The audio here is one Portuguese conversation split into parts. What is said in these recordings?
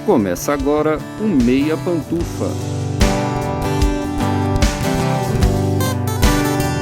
Começa agora o Meia Pantufa.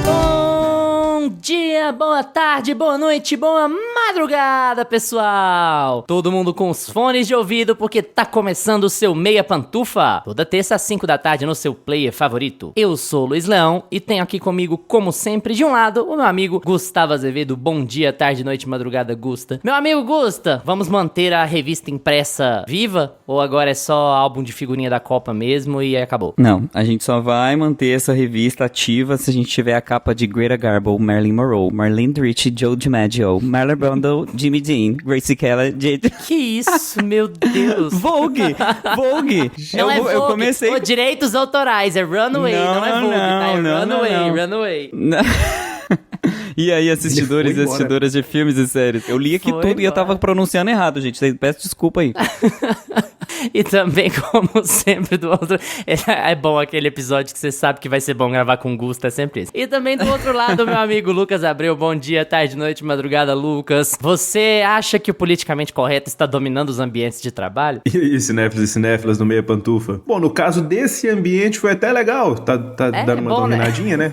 Bom dia, boa tarde, boa noite, boa madrugada, pessoal! Todo mundo com os fones de ouvido porque tá começando o seu Meia Pantufa. Toda terça às 5 da tarde no seu player favorito. Eu sou o Luiz Leão e tenho aqui comigo, como sempre, de um lado, o meu amigo Gustavo Azevedo. Bom dia, tarde, noite, madrugada, Gusta. Meu amigo Gusta, vamos manter a revista impressa viva? Ou agora é só álbum de figurinha da Copa mesmo e acabou? Não, a gente só vai manter essa revista ativa se a gente tiver a capa de Greta Garbo, Marilyn Monroe, Marlene Dietrich, Joe DiMaggio, Marlon Brando, Jimmy Dean, Gracie Kelly, Que isso, meu Deus! Vogue! Não é Vogue, eu comecei... direitos autorais, é Runway, não é Vogue, tá? É Runway. E aí, assistidores e assistidoras de filmes e séries? Eu li aqui tudo e eu tava pronunciando errado, gente. Peço desculpa aí. E também, como sempre, do outro... É bom aquele episódio que você sabe que vai ser bom gravar com Gusto, é sempre isso. E também do outro lado, meu amigo Lucas Abreu. Bom dia, tarde, noite, madrugada, Lucas. Você acha que o politicamente correto está dominando os ambientes de trabalho? E aí, cinéfilos e cinéfilas no Meia Pantufa? Bom, no caso desse ambiente foi até legal. Tá dando uma dominadinha, né?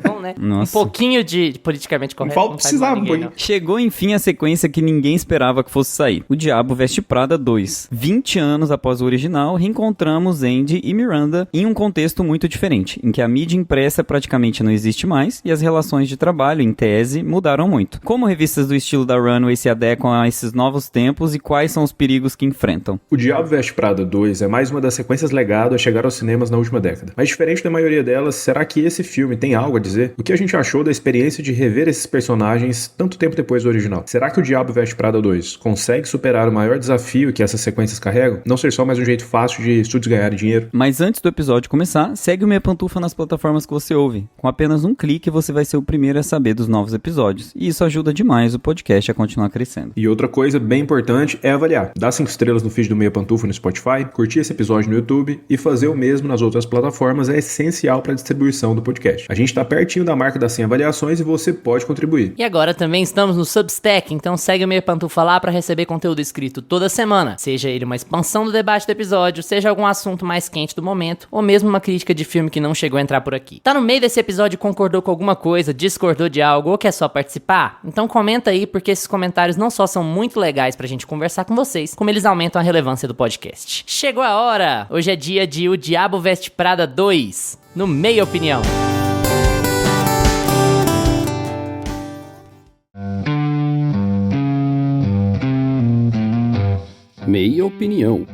Bom, né? Nossa. Um pouquinho de politicamente correto. Não precisava, ninguém, Chegou, enfim, a sequência que ninguém esperava que fosse sair. O Diabo Veste Prada 2. 20 anos após o original, reencontramos Andy e Miranda em um contexto muito diferente, em que a mídia impressa praticamente não existe mais e as relações de trabalho, em tese, mudaram muito. Como revistas do estilo da Runway se adequam a esses novos tempos e quais são os perigos que enfrentam? O Diabo Veste Prada 2 é mais uma das sequências legado a chegar aos cinemas na última década. Mas diferente da maioria delas, será que esse filme tem algo a dizer? O que a gente achou da experiência de rever esses personagens tanto tempo depois do original? Será que o Diabo Veste Prada 2 consegue superar o maior desafio que essas sequências carregam? Não ser só mais um jeito fácil de estúdios ganharem dinheiro? Mas antes do episódio começar, segue o Meia Pantufa nas plataformas que você ouve. Com apenas um clique, você vai ser o primeiro a saber dos novos episódios. E isso ajuda demais o podcast a continuar crescendo. E outra coisa bem importante é avaliar. Dá 5 estrelas no feed do Meia Pantufa no Spotify, curtir esse episódio no YouTube e fazer o mesmo nas outras plataformas é essencial para a distribuição do podcast. A gente está pertinho da marca das 100 avaliações e você pode contribuir. E agora também estamos no Substack, então segue o Meia Pantufa lá para receber conteúdo escrito toda semana. Seja ele uma expansão do debate do episódio, seja algum assunto mais quente do momento, ou mesmo uma crítica de filme que não chegou a entrar por aqui. Tá no meio desse episódio e concordou com alguma coisa, discordou de algo ou quer só participar? Então comenta aí, porque esses comentários não só são muito legais pra gente conversar com vocês, como eles aumentam a relevância do podcast. Chegou a hora! Hoje é dia de O Diabo Veste Prada 2, no Meia Opinião. Meia Opinião.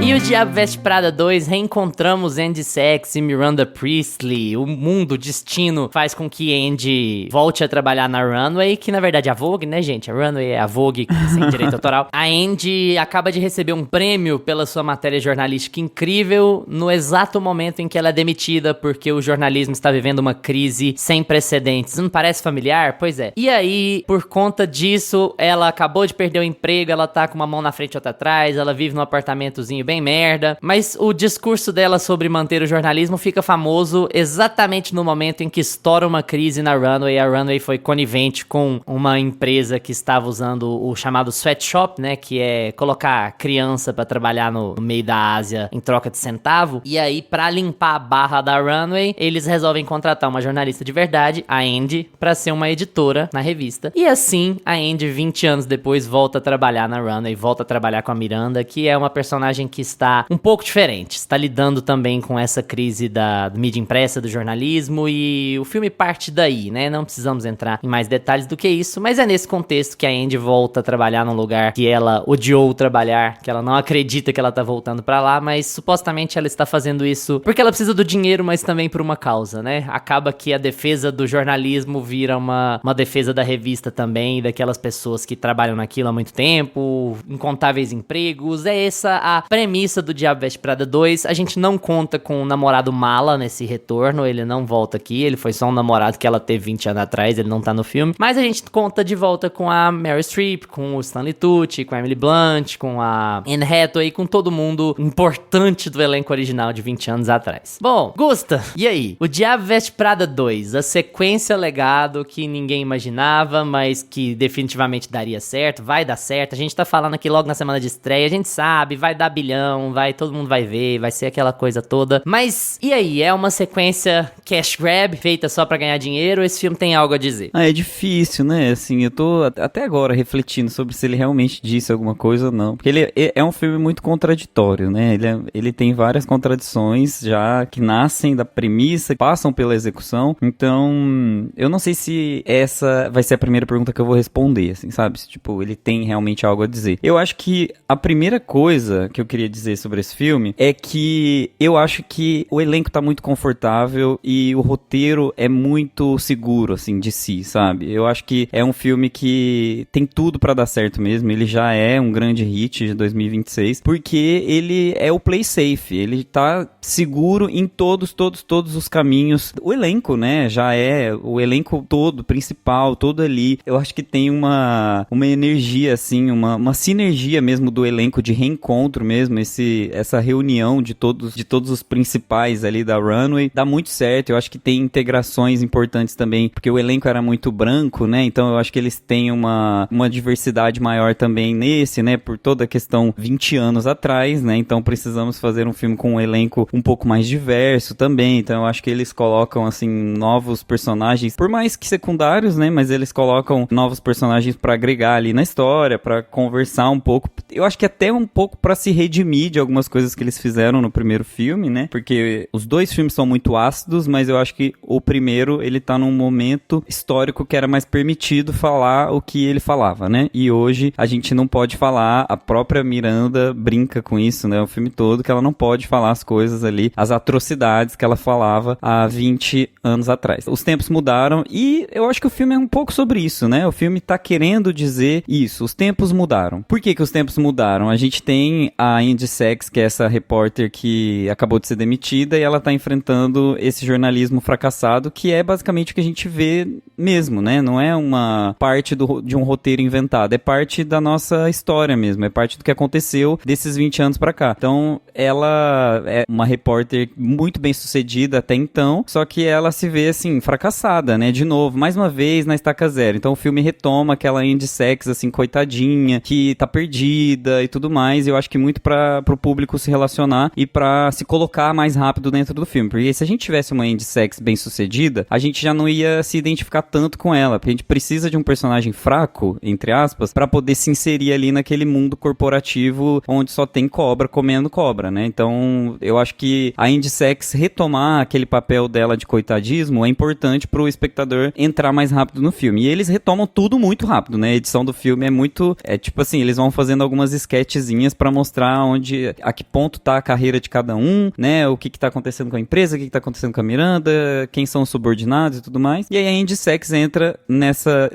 E o Diabo Veste Prada 2, reencontramos Andy Sachs e Miranda Priestly. O mundo, o destino, faz com que Andy volte a trabalhar na Runway, que na verdade é a Vogue, né, gente? A Runway é a Vogue, sem direito autoral. A Andy acaba de receber um prêmio pela sua matéria jornalística incrível no exato momento em que ela é demitida, porque o jornalismo está vivendo uma crise sem precedentes. Não parece familiar? Pois é. E aí, por conta disso, ela acabou de perder o emprego, ela tá com uma mão na frente e outra atrás, ela vive num apartamentozinho bem merda, mas o discurso dela sobre manter o jornalismo fica famoso exatamente no momento em que estoura uma crise na Runway. A Runway foi conivente com uma empresa que estava usando o chamado sweatshop, né, que é colocar criança pra trabalhar no meio da Ásia em troca de centavo, e aí pra limpar a barra da Runway, eles resolvem contratar uma jornalista de verdade, a Andy, pra ser uma editora na revista, e assim a Andy 20 anos depois volta a trabalhar na Runway, volta a trabalhar com a Miranda, que é uma personagem que está um pouco diferente, está lidando também com essa crise da mídia impressa, do jornalismo, e o filme parte daí, né? Não precisamos entrar em mais detalhes do que isso, mas é nesse contexto que a Andy volta a trabalhar num lugar que ela odiou trabalhar, que ela não acredita que ela tá voltando pra lá, mas supostamente ela está fazendo isso porque ela precisa do dinheiro, mas também por uma causa, né? Acaba que a defesa do jornalismo vira uma defesa da revista também, daquelas pessoas que trabalham naquilo há muito tempo, incontáveis empregos. É essa a premissa premissa do Diabo Veste Prada 2, a gente não conta com o namorado mala nesse retorno, ele não volta aqui, ele foi só um namorado que ela teve 20 anos atrás, ele não tá no filme, mas a gente conta de volta com a Meryl Streep, com o Stanley Tucci, com a Emily Blunt, com a Anne Hathaway, com todo mundo importante do elenco original de 20 anos atrás. Bom, Gusta, e aí? O Diabo Veste Prada 2, a sequência legado que ninguém imaginava, mas que definitivamente daria certo, vai dar certo, a gente tá falando aqui logo na semana de estreia, a gente sabe, vai dar bilhão, todo mundo vai ver, vai ser aquela coisa toda, mas e aí? É uma sequência cash grab, feita só pra ganhar dinheiro, ou esse filme tem algo a dizer? É difícil, né? Assim, eu tô até agora refletindo sobre se ele realmente disse alguma coisa ou não, porque ele é um filme muito contraditório, né? Ele tem várias contradições já que nascem da premissa e passam pela execução, então eu não sei se essa vai ser a primeira pergunta que eu vou responder, assim, sabe? Se, tipo, ele tem realmente algo a dizer. Eu acho que a primeira coisa que eu queria dizer sobre esse filme é que eu acho que o elenco tá muito confortável e o roteiro é muito seguro, assim, de si, sabe? Eu acho que é um filme que tem tudo pra dar certo mesmo, ele já é um grande hit de 2026, porque ele é o play safe, ele tá seguro em todos os caminhos. O elenco, né, já é o elenco todo, principal, todo ali. Eu acho que tem uma energia, assim, uma sinergia mesmo do elenco de reencontro mesmo, essa reunião de todos os principais ali da Runway. Dá muito certo, eu acho que tem integrações importantes também, porque o elenco era muito branco, né, então eu acho que eles têm uma diversidade maior também nesse, né, por toda a questão 20 anos atrás, né, então precisamos fazer um filme com um elenco um pouco mais diverso também, então eu acho que eles colocam, assim, novos personagens, por mais que secundários, né, mas eles colocam novos personagens pra agregar ali na história, pra conversar um pouco, eu acho que até um pouco pra se redimir de algumas coisas que eles fizeram no primeiro filme, né, porque os dois filmes são muito ácidos, mas eu acho que o primeiro, ele tá num momento histórico que era mais permitido falar o que ele falava, né, e hoje a gente não pode falar, a própria Miranda brinca com isso, né, o filme todo, que ela não pode falar as coisas ali, as atrocidades que ela falava há 20 anos atrás. Os tempos mudaram e eu acho que o filme é um pouco sobre isso, né, o filme tá querendo dizer isso, os tempos mudaram. Por que os tempos mudaram? A gente tem a Andy Sachs, que é essa repórter que acabou de ser demitida e ela tá enfrentando esse jornalismo fracassado, que é basicamente o que a gente vê mesmo, né, não é uma parte de um roteiro inventado, é parte da nossa história mesmo, é parte do que aconteceu desses 20 anos pra cá. Então, ela é uma repórter muito bem sucedida até então, só que ela se vê, assim, fracassada, né, de novo, mais uma vez na estaca zero. Então, o filme retoma aquela Andy Sachs, assim, coitadinha, que tá perdida e tudo mais, e eu acho que muito pro público se relacionar e pra se colocar mais rápido dentro do filme, porque se a gente tivesse uma Andy Sachs bem sucedida, a gente já não ia se identificar tanto com ela, porque a gente precisa de um personagem fraco, entre aspas, pra poder se inserir ali naquele mundo corporativo onde só tem cobra comendo cobra, né? Então, eu acho que a Andy Sachs retomar aquele papel dela de coitadismo é importante pro espectador entrar mais rápido no filme. E eles retomam tudo muito rápido, né? A edição do filme é tipo assim, eles vão fazendo algumas sketchzinhas pra mostrar a que ponto tá a carreira de cada um, né? O que tá acontecendo com a empresa, o que tá acontecendo com a Miranda, quem são os subordinados e tudo mais. E aí a Andy Sachs entra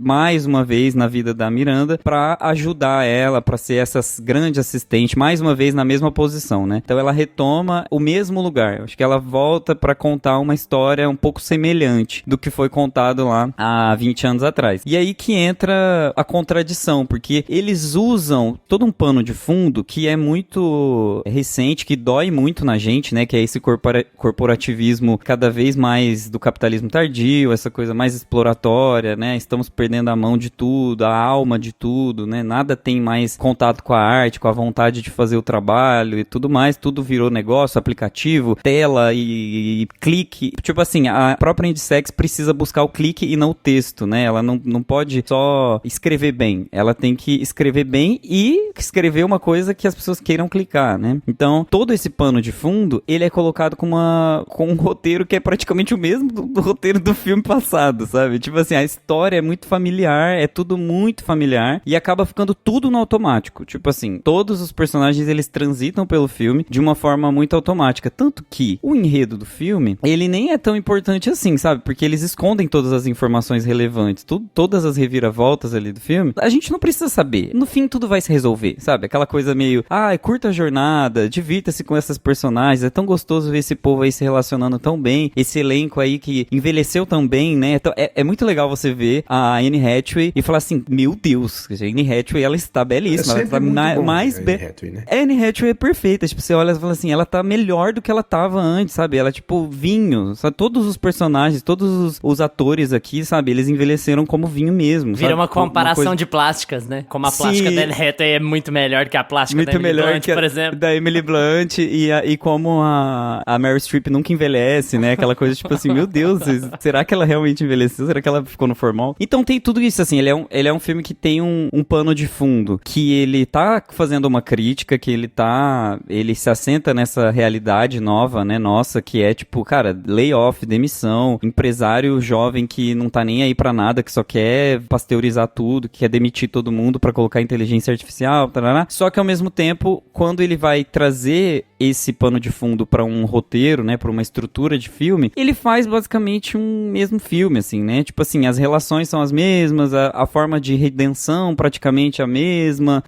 mais uma vez na vida da Miranda pra ajudar ela, pra ser essa grande assistente, mais uma vez na mesma posição, né? Então ela retoma o mesmo lugar. Eu acho que ela volta pra contar uma história um pouco semelhante do que foi contado lá há 20 anos atrás. E aí que entra a contradição, porque eles usam todo um pano de fundo que é muito recente, que dói muito na gente, né? Que é esse corporativismo cada vez mais do capitalismo tardio, essa coisa mais exploratória, né? Estamos perdendo a mão de tudo, a alma de tudo, né? Nada tem mais contato com a arte, com a vontade de fazer o trabalho e tudo mais, tudo virou negócio, aplicativo, tela e clique. Tipo assim, a própria Andy Sachs precisa buscar o clique e não o texto, né? Ela não pode só escrever bem, ela tem que escrever bem e escrever uma coisa que as pessoas queiram clicar, né? Então, todo esse pano de fundo, ele é colocado com um roteiro que é praticamente o mesmo do roteiro do filme passado, sabe? Tipo assim, a história é muito familiar, é tudo muito familiar e acaba ficando tudo no automático. Tipo assim, todos os personagens, eles transitam pelo filme de uma forma muito automática. Tanto que o enredo do filme, ele nem é tão importante assim, sabe? Porque eles escondem todas as informações relevantes, todas as reviravoltas ali do filme. A gente não precisa saber. No fim, tudo vai se resolver, sabe? Aquela coisa meio, curta a jornada, divirta-se com essas personagens, é tão gostoso ver esse povo aí se relacionando tão bem, esse elenco aí que envelheceu tão bem, né? Então, é muito legal você ver a Anne Hathaway e falar assim, meu Deus, a Anne Hathaway, ela está belíssima, ela tá mais bem. Né? A Anne Hathaway é perfeita, tipo, você olha e fala assim, ela tá melhor do que ela tava antes, sabe? Ela, tipo, vinho, sabe? Todos os personagens, todos os atores aqui, sabe? Eles envelheceram como vinho mesmo, Vira sabe? uma comparação de plásticas, né? Como a plástica da Anne Hathaway é muito melhor que a plástica muito da Emily melhor Blunt, que por exemplo. Da Emily Blunt e como a Meryl Streep nunca envelhece, né? Aquela coisa, tipo assim, meu Deus, será que ela realmente envelheceu? Será que ela ficou no formal? Então tem tudo isso, assim, ele é um filme que tem um pano de fundo, que ele tá fazendo uma crítica, que ele se assenta nessa realidade nova, né, nossa, que é tipo, cara, layoff, demissão, empresário jovem que não tá nem aí pra nada, que só quer pasteurizar tudo, que quer demitir todo mundo pra colocar inteligência artificial, tarará. Só que ao mesmo tempo, quando ele vai trazer esse pano de fundo pra um roteiro, né, pra uma estrutura de filme, ele faz basicamente um mesmo filme, assim, né, tipo assim, as relações são as mesmas, a forma de redenção praticamente a mesma,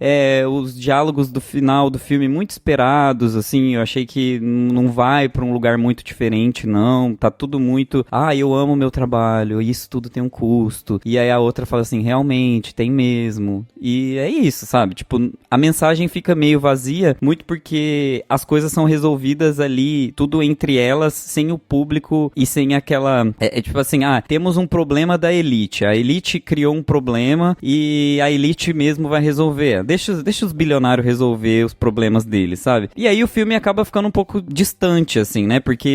os diálogos do final do filme muito esperados, assim, eu achei que não vai pra um lugar muito diferente, não, tá tudo muito, eu amo meu trabalho, isso tudo tem um custo, e aí a outra fala assim, realmente, tem mesmo, e é isso, sabe, tipo, a mensagem fica meio vazia, muito porque as coisas são resolvidas ali, tudo entre elas, sem o público e sem aquela, tipo assim, temos um problema da elite, a elite criou um problema e a elite mesmo vai resolver, deixa os bilionários resolver os problemas deles, sabe? E aí o filme acaba ficando um pouco distante, assim, né? Porque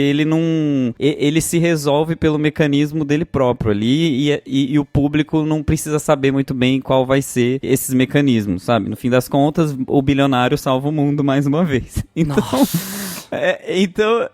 ele se resolve pelo mecanismo dele próprio ali e o público não precisa saber muito bem qual vai ser esses mecanismos, sabe? No fim das contas, o bilionário salva o mundo mais uma vez.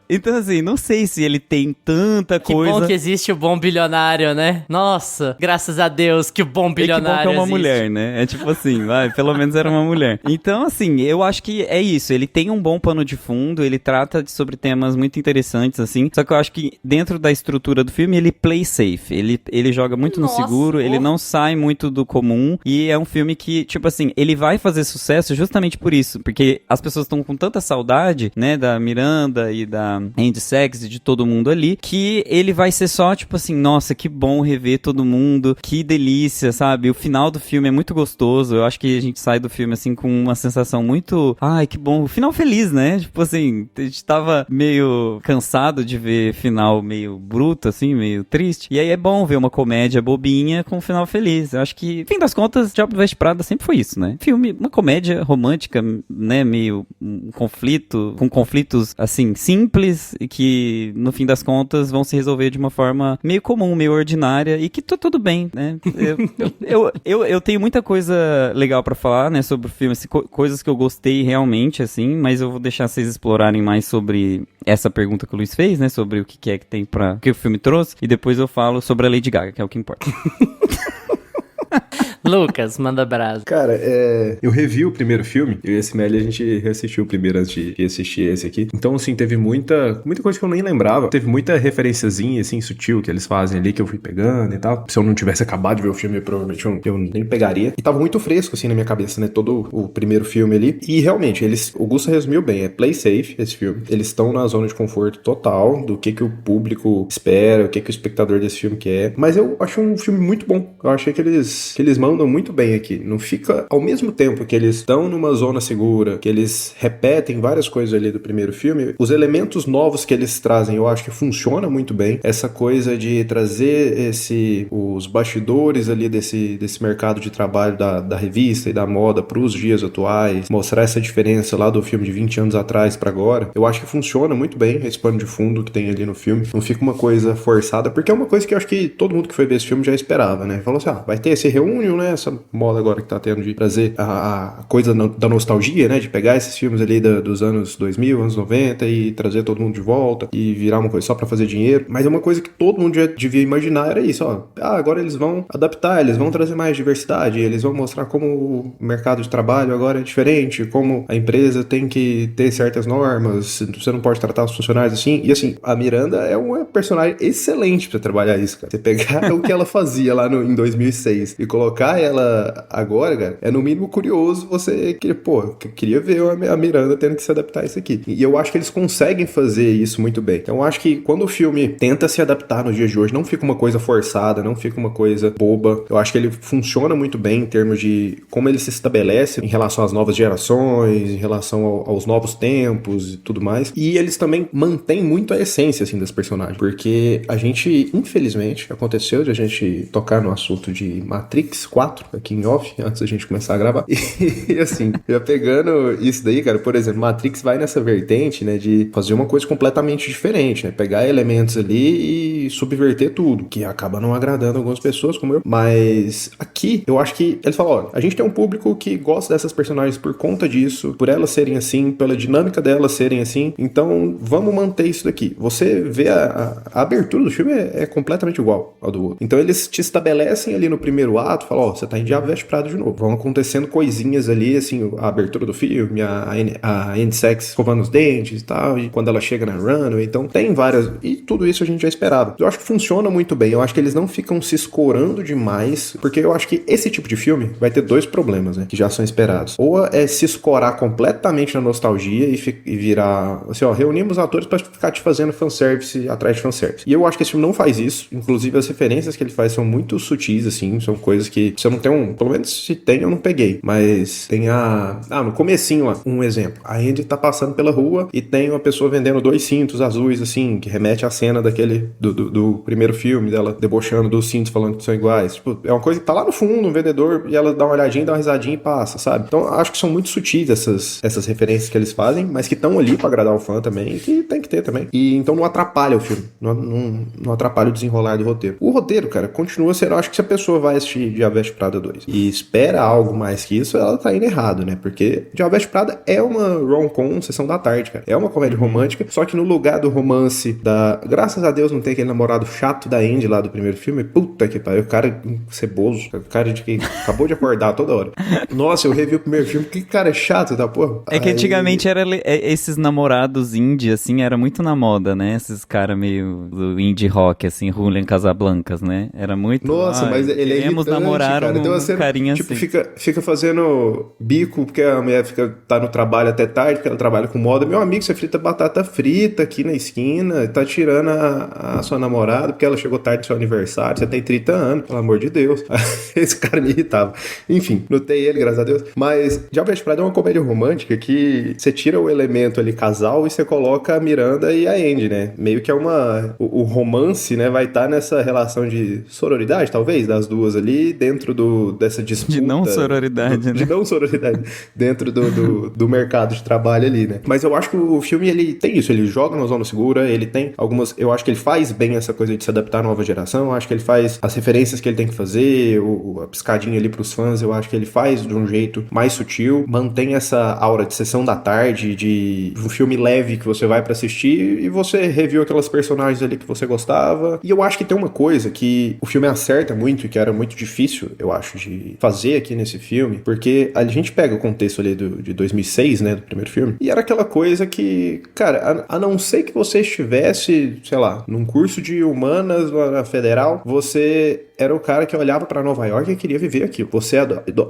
Então, assim, não sei se ele tem tanta coisa... Que bom que existe o bom bilionário, né? Nossa, graças a Deus que o bom bilionário que bom que é uma existe. mulher, né? É tipo assim, pelo menos era uma mulher. Então, assim, eu acho que é isso. Ele tem um bom pano de fundo, ele trata sobre temas muito interessantes, assim. Só que eu acho que dentro da estrutura do filme, ele play safe. Ele joga muito no seguro, ele não sai muito do comum. E é um filme que, tipo assim, ele vai fazer sucesso justamente por isso. Porque as pessoas estão com tanta saudade, né, da Miranda e da Andy Serkis e de todo mundo ali, que ele vai ser só, tipo assim, nossa, que bom rever todo mundo, que delícia, sabe? O final do filme é muito gostoso, eu acho que a gente sai do filme, assim, com uma sensação muito, que bom, o final feliz, né? Tipo assim, a gente tava meio cansado de ver final meio bruto, assim, meio triste, e aí é bom ver uma comédia bobinha com um final feliz. Eu acho que, no fim das contas, Diabo Veste Prada sempre foi isso, né? Filme, uma comédia romântica, né, meio um conflito, com conflitos, assim, simples e que, no fim das contas, vão se resolver de uma forma meio comum, meio ordinária e que tá tudo bem, né? Eu tenho muita coisa legal pra falar, né, sobre o filme, assim, coisas que eu gostei realmente, assim, mas eu vou deixar vocês explorarem mais sobre essa pergunta que o Luiz fez, né, sobre o que é que tem o que o filme trouxe, e depois eu falo sobre a Lady Gaga, que é o que importa. Lucas, manda brasa. Cara, eu revi o primeiro filme, eu e esse Melly, a gente reassistiu o primeiro antes de assistir esse aqui. Então, assim, teve muita coisa que eu nem lembrava. Teve muita referenciazinha, assim, sutil que eles fazem ali, que eu fui pegando e tal. Se eu não tivesse acabado de ver o filme, provavelmente eu nem pegaria. E tava muito fresco, assim, na minha cabeça, né? Todo o primeiro filme ali. E, realmente, o Gusta resumiu bem. É play safe, esse filme. Eles estão na zona de conforto total do que o público espera, o que o espectador desse filme quer. Mas eu acho um filme muito bom. Eu achei que eles mandam muito bem aqui. Não fica, ao mesmo tempo que eles estão numa zona segura, que eles repetem várias coisas ali do primeiro filme, os elementos novos que eles trazem, eu acho que funciona muito bem. Essa coisa de trazer os bastidores ali desse mercado de trabalho da revista e da moda para os dias atuais, mostrar essa diferença lá do filme de 20 anos atrás para agora, eu acho que funciona muito bem esse pano de fundo que tem ali no filme. Não fica uma coisa forçada, porque é uma coisa que eu acho que todo mundo que foi ver esse filme já esperava, né? Falou assim, vai ter esse reunion, né? Essa moda agora que tá tendo de trazer a coisa da nostalgia, né? De pegar esses filmes ali dos anos 2000, anos 90 e trazer todo mundo de volta e virar uma coisa só pra fazer dinheiro. Mas é uma coisa que todo mundo já devia imaginar, era isso, ó. Agora eles vão adaptar, eles vão trazer mais diversidade, eles vão mostrar como o mercado de trabalho agora é diferente, como a empresa tem que ter certas normas, você não pode tratar os funcionários assim. E assim, a Miranda é uma personagem excelente pra trabalhar isso, cara. Você pegar o que ela fazia lá em 2006 e colocar pegar ela agora, cara, é no mínimo curioso você queria ver a Miranda tendo que se adaptar a isso aqui. E eu acho que eles conseguem fazer isso muito bem. Então eu acho que quando o filme tenta se adaptar nos dias de hoje, não fica uma coisa forçada, não fica uma coisa boba. Eu acho que ele funciona muito bem em termos de como ele se estabelece em relação às novas gerações, em relação aos novos tempos e tudo mais. E eles também mantêm muito a essência, assim, das personagens. Porque a gente, infelizmente, aconteceu de a gente tocar no assunto de Matrix 4, aqui em off, antes da gente começar a gravar. E assim, já pegando isso daí, cara, por exemplo, Matrix vai nessa vertente, né, de fazer uma coisa completamente diferente, né? Pegar elementos ali e subverter tudo, que acaba não agradando algumas pessoas, como eu. Mas aqui, eu acho que eles falam, olha, a gente tem um público que gosta dessas personagens por conta disso, por elas serem assim, pela dinâmica delas serem assim, então vamos manter isso daqui. Você vê a abertura do filme é completamente igual ao do outro. Então eles te estabelecem ali no primeiro ato, falam, ó, você tá em Diabo Veste Prada de novo. Vão acontecendo coisinhas ali, assim, a abertura do filme, a Andy Serkis escovando os dentes e tal, e quando ela chega na runway, então tem várias, e tudo isso a gente já esperava. Eu acho que funciona muito bem, eu acho que eles não ficam se escorando demais, porque eu acho que esse tipo de filme vai ter dois problemas, né, que já são esperados. Ou é se escorar completamente na nostalgia e virar, assim, ó, reunimos atores pra ficar te fazendo fanservice atrás de fanservice. E eu acho que esse filme não faz isso, inclusive as referências que ele faz são muito sutis, assim, são coisas que você não tem pelo menos se tem eu não peguei, mas tem no comecinho lá, um exemplo, a Andy tá passando pela rua e tem uma pessoa vendendo 2 cintos azuis, assim, que remete à cena daquele, do primeiro filme, dela debochando dos cintos, falando que são iguais, tipo, é uma coisa que tá lá no fundo, um vendedor, e ela dá uma olhadinha, dá uma risadinha e passa, sabe? Então, acho que são muito sutis essas referências que eles fazem, mas que estão ali pra agradar o fã também, e que tem que ter também. E então não atrapalha o filme, não atrapalha o desenrolar do roteiro. O roteiro, cara, continua sendo, eu acho que se a pessoa vai assistir Diabo Veste Prada 2 e espera algo mais que isso, ela tá indo errado, né? Porque Diabo Veste Prada é uma rom-com, sessão da tarde, cara. É uma comédia romântica, só que no lugar do romance graças a Deus não tem aquele namorado chato da Andy lá do primeiro filme, puta que pariu, o cara ceboso, o cara de que acabou de acordar toda hora. Nossa, eu revi o primeiro filme, que cara chato da porra. É que antigamente esses namorados indie, assim, era muito na moda, né? Esses caras meio do indie rock, assim, Julian Casablancas, né? Era muito... Nossa, mas ele é irritante, namorar cara. um carinha tipo, assim. Fica fazendo bico, porque a mulher tá no trabalho até tarde, porque ela trabalha com moda. Meu amigo, você frita batata frita aqui na esquina, tá tirando a sua namorada, porque ela chegou tarde do seu aniversário, você tem 30 anos, pelo amor de Deus. Esse cara me irritava. Enfim, notei ele, graças a Deus. Mas Diabo Veste Prada é uma comédia romântica que você tira o elemento ali casal e você coloca a Miranda e a Andy, né? Meio que é o romance, né, vai estar nessa relação de sororidade, talvez, das duas ali, dentro dessa disputa. De não sororidade, né? De não sororidade, dentro do mercado de trabalho ali, né? Mas eu acho que o filme, ele tem isso, ele joga na zona segura, ele tem algumas, eu acho que ele faz bem essa coisa de se adaptar à nova geração, eu acho que ele faz as referências que ele tem que fazer, a piscadinha ali pros fãs, eu acho que ele faz de um jeito mais sutil, mantém essa aura de sessão da tarde, de um filme leve que você vai pra assistir e você reviu aquelas personagens ali que você gostava. E eu acho que tem uma coisa que o filme acerta muito, que era muito difícil, eu acho, de fazer aqui nesse filme, porque a gente pega o contexto ali de 2006, né, do primeiro filme, e era aquela coisa que, cara, a não ser que você estivesse, sei lá, num curso de humanas na Federal, você era o cara que olhava pra Nova York e queria viver aquilo.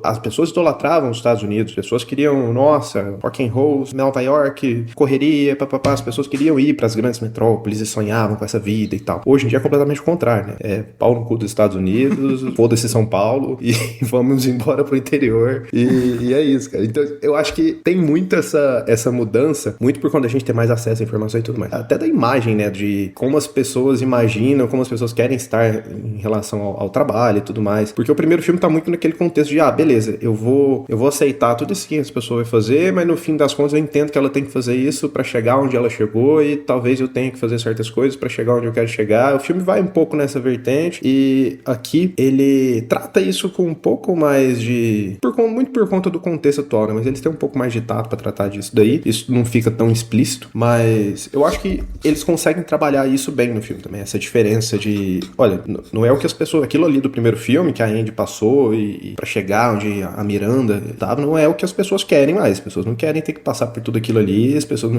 As pessoas idolatravam os Estados Unidos, as pessoas queriam, nossa, rock and roll, Nova York, correria, papapá, as pessoas queriam ir pras grandes metrópoles e sonhavam com essa vida e tal. Hoje em dia é completamente o contrário, né? É pau no cu dos Estados Unidos, foda-se São Paulo e vamos embora pro interior e é isso, cara. Então eu acho que tem muito essa mudança, muito por quando a gente tem mais acesso à informação e tudo mais. Até da imagem, né, de como as pessoas imaginam, como as pessoas querem estar em relação ao trabalho e tudo mais. Porque o primeiro filme tá muito naquele contexto de, beleza, eu vou aceitar tudo isso que essa pessoa vai fazer, mas no fim das contas eu entendo que ela tem que fazer isso pra chegar onde ela chegou e talvez eu tenha que fazer certas coisas pra chegar onde eu quero chegar. O filme vai um pouco nessa vertente e aqui ele trata isso com um pouco mais de... muito por conta do contexto atual, né? Mas eles têm um pouco mais de tato pra tratar disso daí. Isso não fica tão explícito, mas eu acho que eles conseguem trabalhar isso bem no filme também. Essa diferença de... Olha, não é o que as pessoas... Aquilo ali do primeiro filme, que a Andy passou e pra chegar onde a Miranda tava, não é o que as pessoas querem mais. As pessoas não querem ter que passar por tudo aquilo ali, as pessoas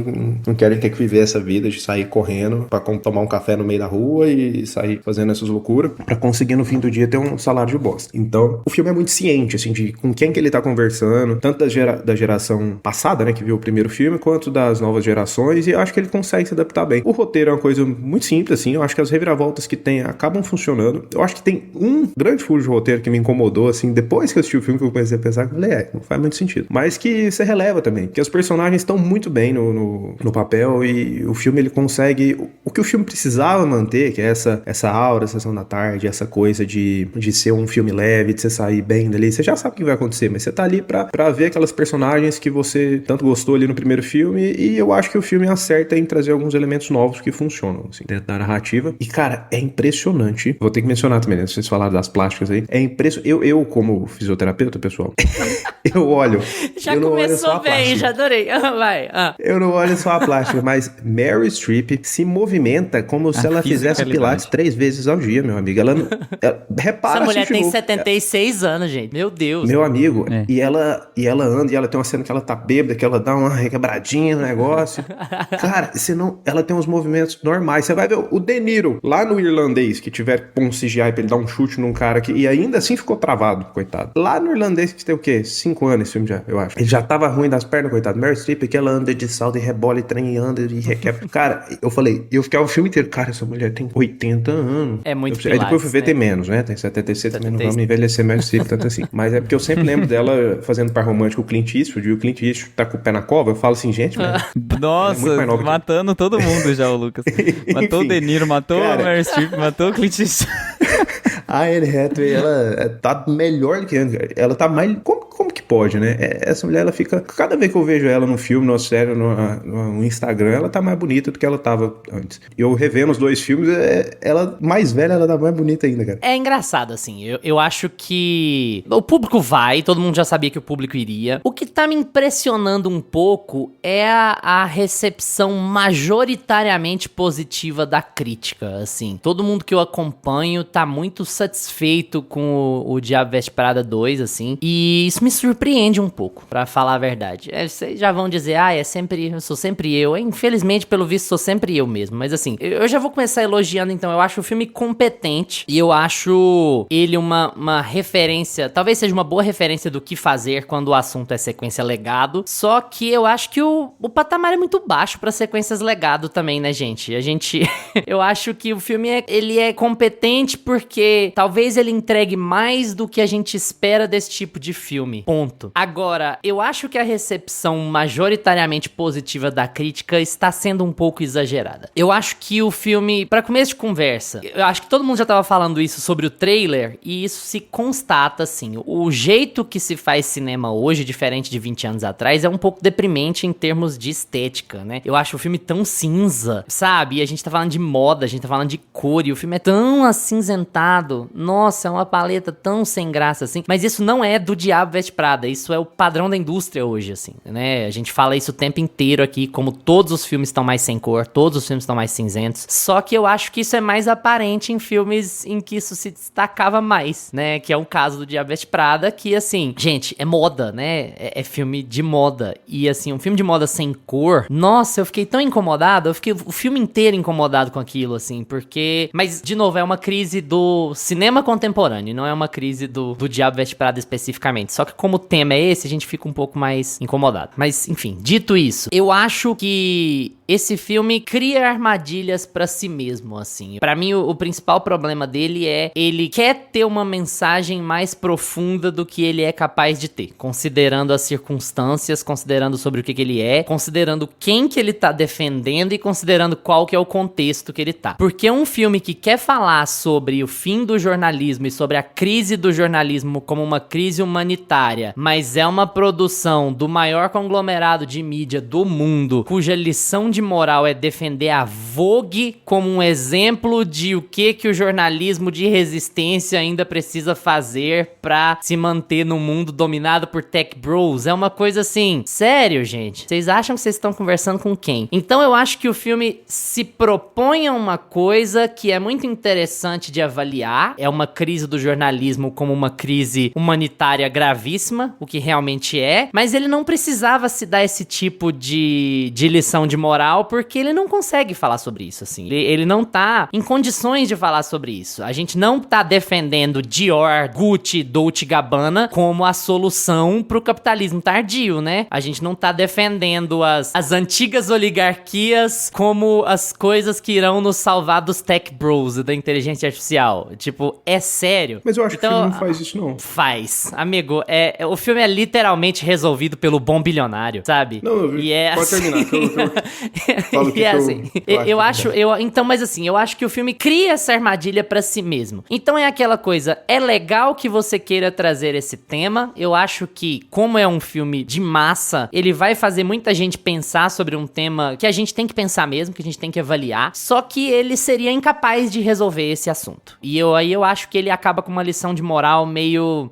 não querem ter que viver essa vida de sair correndo pra tomar um café no meio da rua e sair fazendo essas loucuras pra conseguir no fim do dia ter um salário de bosta. Então, o filme é muito ciente, assim, de com quem que ele tá conversando, tanto da geração passada, né, que viu o primeiro filme, quanto das novas gerações, e eu acho que ele consegue se adaptar bem. O roteiro é uma coisa muito simples, assim, eu acho que as reviravoltas que tem acabam funcionando. Eu acho que tem um grande furo de roteiro que me incomodou, assim, depois que eu assisti o filme, que eu comecei a pensar, eu falei, não faz muito sentido. Mas que você releva também, porque os personagens estão muito bem no papel, e o filme, ele consegue o que o filme precisava manter, que é essa aura, Sessão da Tarde, essa coisa de ser um filme leve, de você sair bem dali. Você já sabe o que vai acontecer, mas você tá ali pra ver aquelas personagens que você tanto gostou ali no primeiro filme, e eu acho que o filme acerta em trazer alguns elementos novos que funcionam, assim, dentro da narrativa. E, cara, é impressionante. Vou ter que mencionar também, né? Vocês falaram das plásticas aí. É impressionante. Eu como fisioterapeuta, pessoal, eu olho. Já eu não começou olho só a bem, plástica. já adorei. Vai. Eu não olho só a plástica, mas Meryl Streep se movimenta como se ela fizesse pilates 3 vezes ao dia, meu amigo. Ela repara. Essa mulher tem novo. 76 anos, gente. Meu Deus. Meu amigo, e ela anda, e ela tem uma cena que ela tá bêbada, que ela dá uma requebradinha no negócio. Cara, senão ela tem uns movimentos normais. Você vai ver o De Niro, lá no Irlandês, que tiver com um CGI pra ele dar um chute num cara aqui, e ainda assim ficou travado, coitado. Lá no Irlandês, que tem o quê? 5 anos esse filme já, eu acho. Ele já tava ruim das pernas, coitado. Meryl Streep, que ela anda de salto e rebola e trem, e anda e requebra. Cara, eu ficava o filme inteiro, cara, essa mulher tem 80 anos. É muito Aí depois eu fui ver, né? tem menos, né? Tem 76, também não vamos envelhecer Meryl Streep tanto assim. Mas é porque eu sempre lembro dela fazendo par romântico com o Clint Eastwood, e o Clint Eastwood tá com o pé na cova, eu falo assim, gente, mas... Nossa, matando todo mundo já, o Lucas. Matou Enfim, o De Niro, matou cara... o Meryl Streep, matou o Clint Eastwood. A Anne Hathaway, ela tá melhor do que antes. Ela tá mais... Como que pode, né? Essa mulher, ela fica... Cada vez que eu vejo ela no filme, na série, no Instagram, ela tá mais bonita do que ela tava antes. Eu revendo os 2 filmes, ela mais velha, ela tá mais bonita ainda, cara. É engraçado, assim. Eu acho que o público vai, todo mundo já sabia que o público iria. O que tá me impressionando um pouco é a recepção majoritariamente positiva da crítica, assim. Todo mundo que eu acompanho tá muito satisfeito com o Diabo Veste Prada 2, assim. E isso me surpreende um pouco, pra falar a verdade. Vocês já vão dizer, eu sou sempre eu. Infelizmente, pelo visto, sou sempre eu mesmo. Mas assim, eu já vou começar elogiando, então. Eu acho o filme competente e eu acho ele uma referência, talvez seja uma boa referência do que fazer quando o assunto é sequência legado. Só que eu acho que o patamar é muito baixo pra sequências legado também, né, gente? Eu acho que o filme ele é competente porque talvez ele entregue mais do que a gente espera desse tipo de filme. Ponto. Agora, eu acho que a recepção majoritariamente positiva da crítica está sendo um pouco exagerada. Eu acho que o filme, pra começo de conversa, eu acho que todo mundo já tava falando isso sobre o trailer, e isso se constata, assim. O jeito que se faz cinema hoje, diferente de 20 anos atrás, é um pouco deprimente em termos de estética, né? Eu acho o filme tão cinza, sabe? E a gente tá falando de moda, a gente tá falando de cor, e o filme é tão acinzentado. Nossa, é uma paleta tão sem graça, assim. Mas isso não é do Diabo Veste Prada, isso é o padrão da indústria hoje, assim, né? A gente fala isso o tempo inteiro aqui, como todos os filmes estão mais sem cor, todos os filmes estão mais cinzentos. Só que eu acho que isso é mais aparente em filmes em que isso se destacava mais, né? Que é o caso do Diabo Veste Prada, que, assim, gente, é moda, né? É filme de moda. E, assim, um filme de moda sem cor, nossa, eu fiquei tão incomodado, eu fiquei o filme inteiro incomodado com aquilo, assim, porque... Mas, de novo, é uma crise do cinema contemporâneo, não é uma crise do Diabo Veste Prada especificamente. Só que como o tema é esse, a gente fica um pouco mais incomodado. Mas, enfim, dito isso, eu acho que esse filme cria armadilhas pra si mesmo, assim. Pra mim, o principal problema dele é ele quer ter uma mensagem mais profunda do que ele é capaz de ter, considerando as circunstâncias, considerando sobre o que ele é, considerando quem que ele tá defendendo e considerando qual que é o contexto que ele tá. Porque um filme que quer falar sobre o fim do jornalismo e sobre a crise do jornalismo como uma crise humanitária, mas é uma produção do maior conglomerado de mídia do mundo, cuja lição de moral é defender a Vogue como um exemplo de o que o jornalismo de resistência ainda precisa fazer pra se manter no mundo dominado por tech bros. É uma coisa assim, sério, gente? Vocês acham que vocês estão conversando com quem? Então eu acho que o filme se propõe a uma coisa que é muito interessante de avaliar. É uma crise do jornalismo como uma crise humanitária gravíssima, o que realmente é, mas ele não precisava se dar esse tipo de lição de moral moral porque ele não consegue falar sobre isso, assim. Ele não tá em condições de falar sobre isso. A gente não tá defendendo Dior, Gucci, Dolce & Gabbana como a solução pro capitalismo tardio, né? A gente não tá defendendo as antigas oligarquias como as coisas que irão nos salvar dos tech bros e da inteligência artificial. Tipo, é sério. Mas eu acho que o Então, filme não faz isso, não. Faz. Amigo, o filme é literalmente resolvido pelo bom bilionário, sabe? Não, E é pode assim... terminar, que eu falo E é assim, eu acho que o filme cria essa armadilha pra si mesmo. Então é aquela coisa, é legal que você queira trazer esse tema, eu acho que, como é um filme de massa, ele vai fazer muita gente pensar sobre um tema que a gente tem que pensar mesmo, que a gente tem que avaliar, só que ele seria incapaz de resolver esse assunto. E aí eu acho que ele acaba com uma lição de moral meio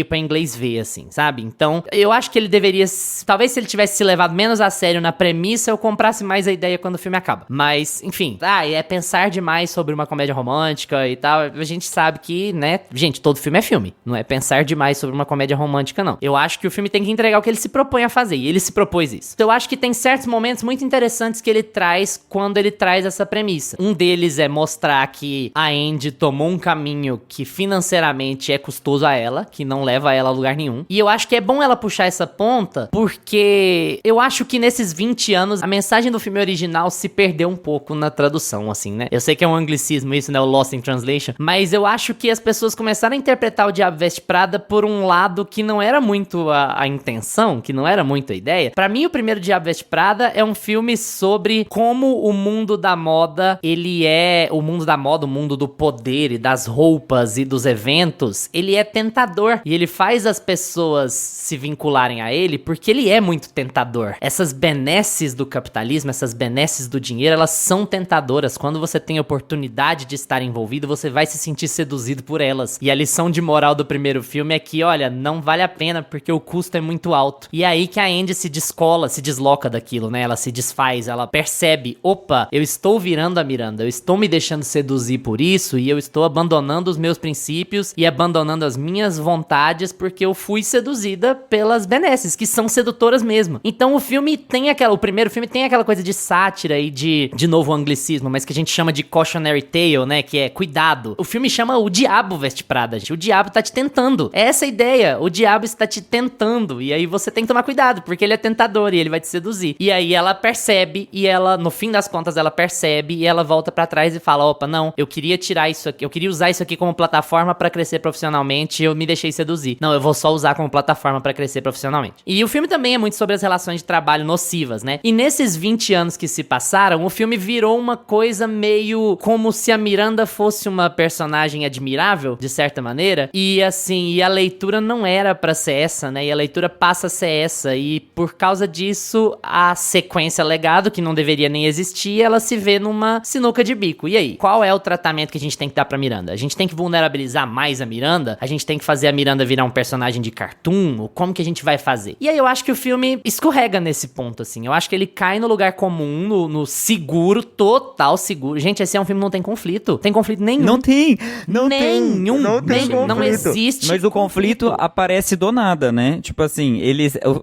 pra inglês ver, assim, sabe? Então, eu acho que ele deveria, talvez se ele tivesse se levado menos a sério na premissa, eu comprasse mais a ideia quando o filme acaba. Mas, enfim, é pensar demais sobre uma comédia romântica e tal. A gente sabe que, né, gente, todo filme é filme. Não é pensar demais sobre uma comédia romântica, não. Eu acho que o filme tem que entregar o que ele se propõe a fazer, e ele se propôs isso. Então, eu acho que tem certos momentos muito interessantes que ele traz quando ele traz essa premissa. Um deles é mostrar que a Andy tomou um caminho que financeiramente é custoso a ela, que não leva ela a lugar nenhum. E eu acho que é bom ela puxar essa ponta, porque eu acho que nesses 20 anos, a mensagem do filme original se perdeu um pouco na tradução, assim, né? Eu sei que é um anglicismo isso, né? O Lost in Translation. Mas eu acho que as pessoas começaram a interpretar o Diabo Veste Prada por um lado que não era muito a intenção, que não era muito a ideia. Pra mim, o primeiro Diabo Veste Prada é um filme sobre como o mundo da moda, ele é... O mundo da moda, o mundo do poder e das roupas e dos eventos, ele é tentador. E ele faz as pessoas se vincularem a ele porque ele é muito tentador. Essas benesses do capitalismo, essas benesses do dinheiro, elas são tentadoras. Quando você tem oportunidade de estar envolvido, você vai se sentir seduzido por elas. E a lição de moral do primeiro filme é que, olha, não vale a pena porque o custo é muito alto. E é aí que a Andy se desloca daquilo, né? Ela se desfaz, ela percebe, opa, eu estou virando a Miranda, eu estou me deixando seduzir por isso e eu estou abandonando os meus princípios e abandonando as minhas vontades porque eu fui seduzida pelas benesses, que são sedutoras mesmo. Então o filme tem o primeiro filme tem aquela coisa de sátira e de novo anglicismo, mas que a gente chama de cautionary tale, né? Que é cuidado. O filme chama O Diabo Veste Prada, gente. O diabo tá te tentando. É essa a ideia. O diabo está te tentando. E aí você tem que tomar cuidado, porque ele é tentador e ele vai te seduzir. E aí ela percebe, e ela, no fim das contas, ela percebe e ela volta pra trás e fala, opa, não, eu queria tirar isso aqui, eu queria usar isso aqui como plataforma pra crescer profissionalmente e eu me deixei seduzir. Não, eu vou só usar como plataforma pra crescer profissionalmente. E o filme também é muito sobre as relações de trabalho nocivas, né? E nesses 20 anos que se passaram, o filme virou uma coisa meio como se a Miranda fosse uma personagem admirável, de certa maneira, e assim, e a leitura não era pra ser essa, né? E a leitura passa a ser essa, e por causa disso, a sequência legado, que não deveria nem existir, ela se vê numa sinuca de bico. E aí? Qual é o tratamento que a gente tem que dar pra Miranda? A gente tem que vulnerabilizar mais a Miranda? A gente tem que fazer a Miranda virar um personagem de cartoon? Ou como que a gente vai fazer? E aí eu acho que o filme escorrega nesse ponto, assim. Eu acho que ele cai no lugar comum, no seguro, total seguro. Gente, esse é um filme que não tem conflito. Tem conflito nenhum. Não tem. Não existe. Mas o conflito aparece do nada, né? Tipo assim,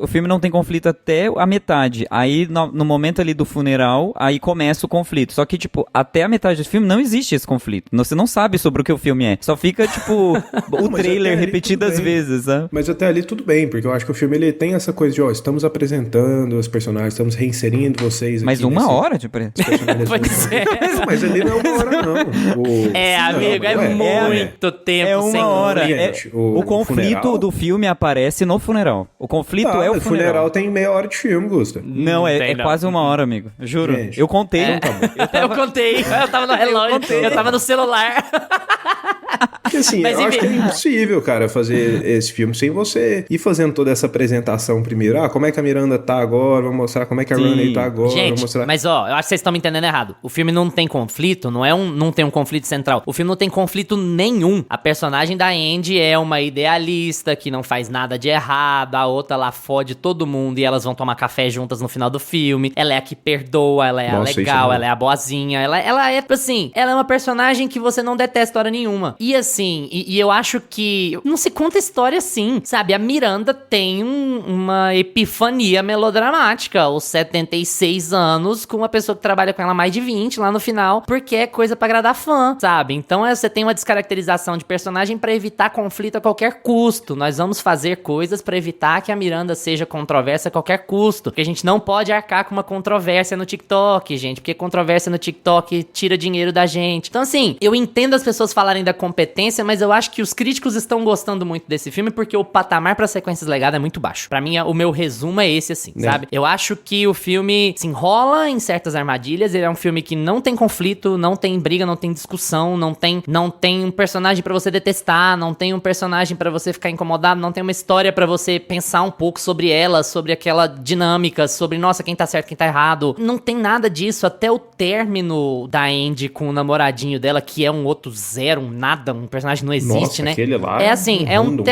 o filme não tem conflito até a metade. Aí, no momento ali do funeral, aí começa o conflito. Só que, tipo, até a metade do filme não existe esse conflito. Você não sabe sobre o que o filme é. Só fica, tipo, o trailer repetidas vezes, sabe? Mas até ali tudo bem, porque eu acho que o filme ele tem essa coisa de, estamos apresentando os personagens, estamos reinserindo vocês mas aqui. Mas hora de Pois é. Mas ali não é uma hora, não. Amigo, é muito tempo. É uma hora. Gente, o conflito funeral? Do filme aparece no funeral. O conflito é o funeral. O funeral tem meia hora de filme, Gusta. Não, é quase uma hora, amigo. Juro. Gente, eu contei. Eu contei. Eu tava no relógio. Eu tava no celular. Porque assim, mas, eu acho que é impossível, cara, fazer esse filme sem você ir fazendo toda essa apresentação primeiro. Como é que a Miranda tá agora? Vamos mostrar como é que a Rooney tá agora. Gente, vamos mostrar... mas eu acho que vocês estão me entendendo errado. O filme não tem conflito, não tem um conflito central. O filme não tem conflito nenhum. A personagem da Andy é uma idealista que não faz nada de errado, a outra lá fode todo mundo e elas vão tomar café juntas no final do filme. Ela é a que perdoa, ela é a legal, ela é a boazinha, ela é, assim, ela é uma personagem que você não detesta hora nenhuma. E assim, assim, e eu acho que não se conta história assim, sabe? A Miranda tem uma epifania melodramática aos 76 anos com uma pessoa que trabalha com ela há mais de 20 lá no final, porque é coisa pra agradar fã, sabe? Então você tem uma descaracterização de personagem pra evitar conflito a qualquer custo. Nós vamos fazer coisas pra evitar que a Miranda seja controversa a qualquer custo, porque a gente não pode arcar com uma controvérsia no TikTok, gente, porque controvérsia no TikTok tira dinheiro da gente. Então assim, eu entendo as pessoas falarem da competência, mas eu acho que os críticos estão gostando muito desse filme porque o patamar pra sequências legadas é muito baixo. Pra mim, o meu resumo é esse, assim, sabe? Eu acho que o filme se enrola em certas armadilhas, ele é um filme que não tem conflito, não tem briga, não tem discussão, não tem um personagem pra você detestar, não tem um personagem pra você ficar incomodado, não tem uma história pra você pensar um pouco sobre ela, sobre aquela dinâmica, sobre, nossa, quem tá certo, quem tá errado. Não tem nada disso, até o término da Andy com o namoradinho dela, que é um outro zero, um nada, um personagem não existe, Nossa, né? aquele lá É assim, é um random.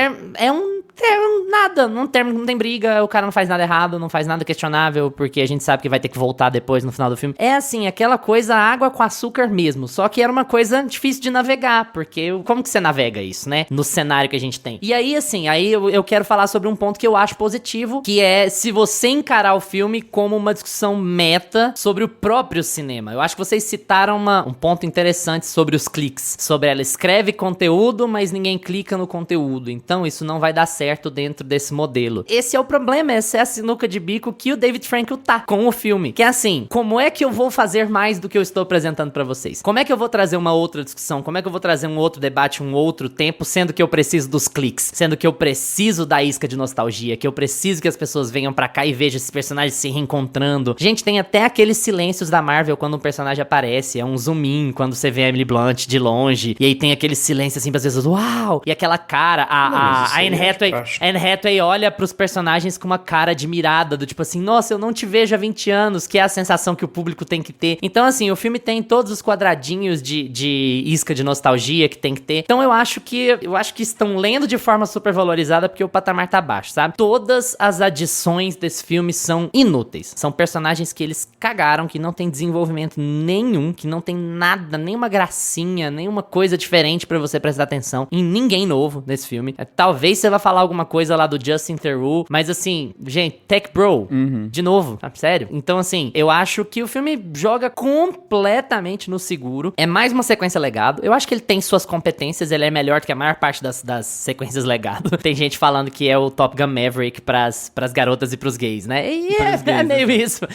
nada, não tem briga, o cara não faz nada errado, não faz nada questionável, porque a gente sabe que vai ter que voltar depois no final do filme. É assim, aquela coisa água com açúcar mesmo, só que era uma coisa difícil de navegar, porque como que você navega isso, né? No cenário que a gente tem. E aí, assim, eu quero falar sobre um ponto que eu acho positivo, que é se você encarar o filme como uma discussão meta sobre o próprio cinema. Eu acho que vocês citaram um ponto interessante sobre os cliques, sobre ela escreve conteúdo, mas ninguém clica no conteúdo, então isso não vai dar certo dentro desse modelo. Esse é o problema, essa é a sinuca de bico que o David Frankel tá com o filme, que é assim, como é que eu vou fazer mais do que eu estou apresentando pra vocês? Como é que eu vou trazer uma outra discussão? Como é que eu vou trazer um outro debate, um outro tempo, sendo que eu preciso dos cliques, sendo que eu preciso da isca de nostalgia, que eu preciso que as pessoas venham pra cá e vejam esses personagens se reencontrando. Gente, tem até aqueles silêncios da Marvel quando um personagem aparece, é um zoom in quando você vê a Emily Blunt de longe, e aí tem aquele silêncio assim pras pessoas, uau! E aquela cara, a Anne Hathaway olha pros personagens com uma cara admirada, do tipo assim, nossa, eu não te vejo há 20 anos, que é a sensação que o público tem que ter. Então, assim, o filme tem todos os quadradinhos de isca de nostalgia que tem que ter. Então, eu acho que estão lendo de forma super valorizada porque o patamar tá baixo, sabe? Todas as adições desse filme são inúteis. São personagens que eles cagaram, que não tem desenvolvimento nenhum, que não tem nada, nenhuma gracinha, nenhuma coisa diferente pra você prestar atenção em ninguém novo nesse filme. Talvez você vá falar alguma coisa lá do Justin Theroux, mas assim, gente, Tech Bro, de novo, sabe, sério? Então assim, eu acho que o filme joga completamente no seguro, é mais uma sequência legado, eu acho que ele tem suas competências, ele é melhor do que a maior parte das sequências legado. Tem gente falando que é o Top Gun Maverick pras garotas e pros gays, né? E é meio isso,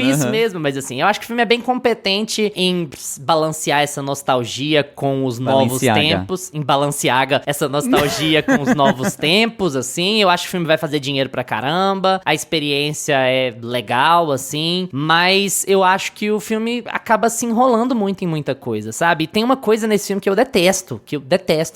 isso mesmo, mas assim, eu acho que o filme é bem competente em balancear essa nostalgia com os novos tempos, em Balenciaga essa nostalgia com os novos tempos, assim. Eu acho que o filme vai fazer dinheiro pra caramba, a experiência é legal, assim, mas eu acho que o filme acaba se enrolando muito em muita coisa, sabe? E tem uma coisa nesse filme que eu detesto,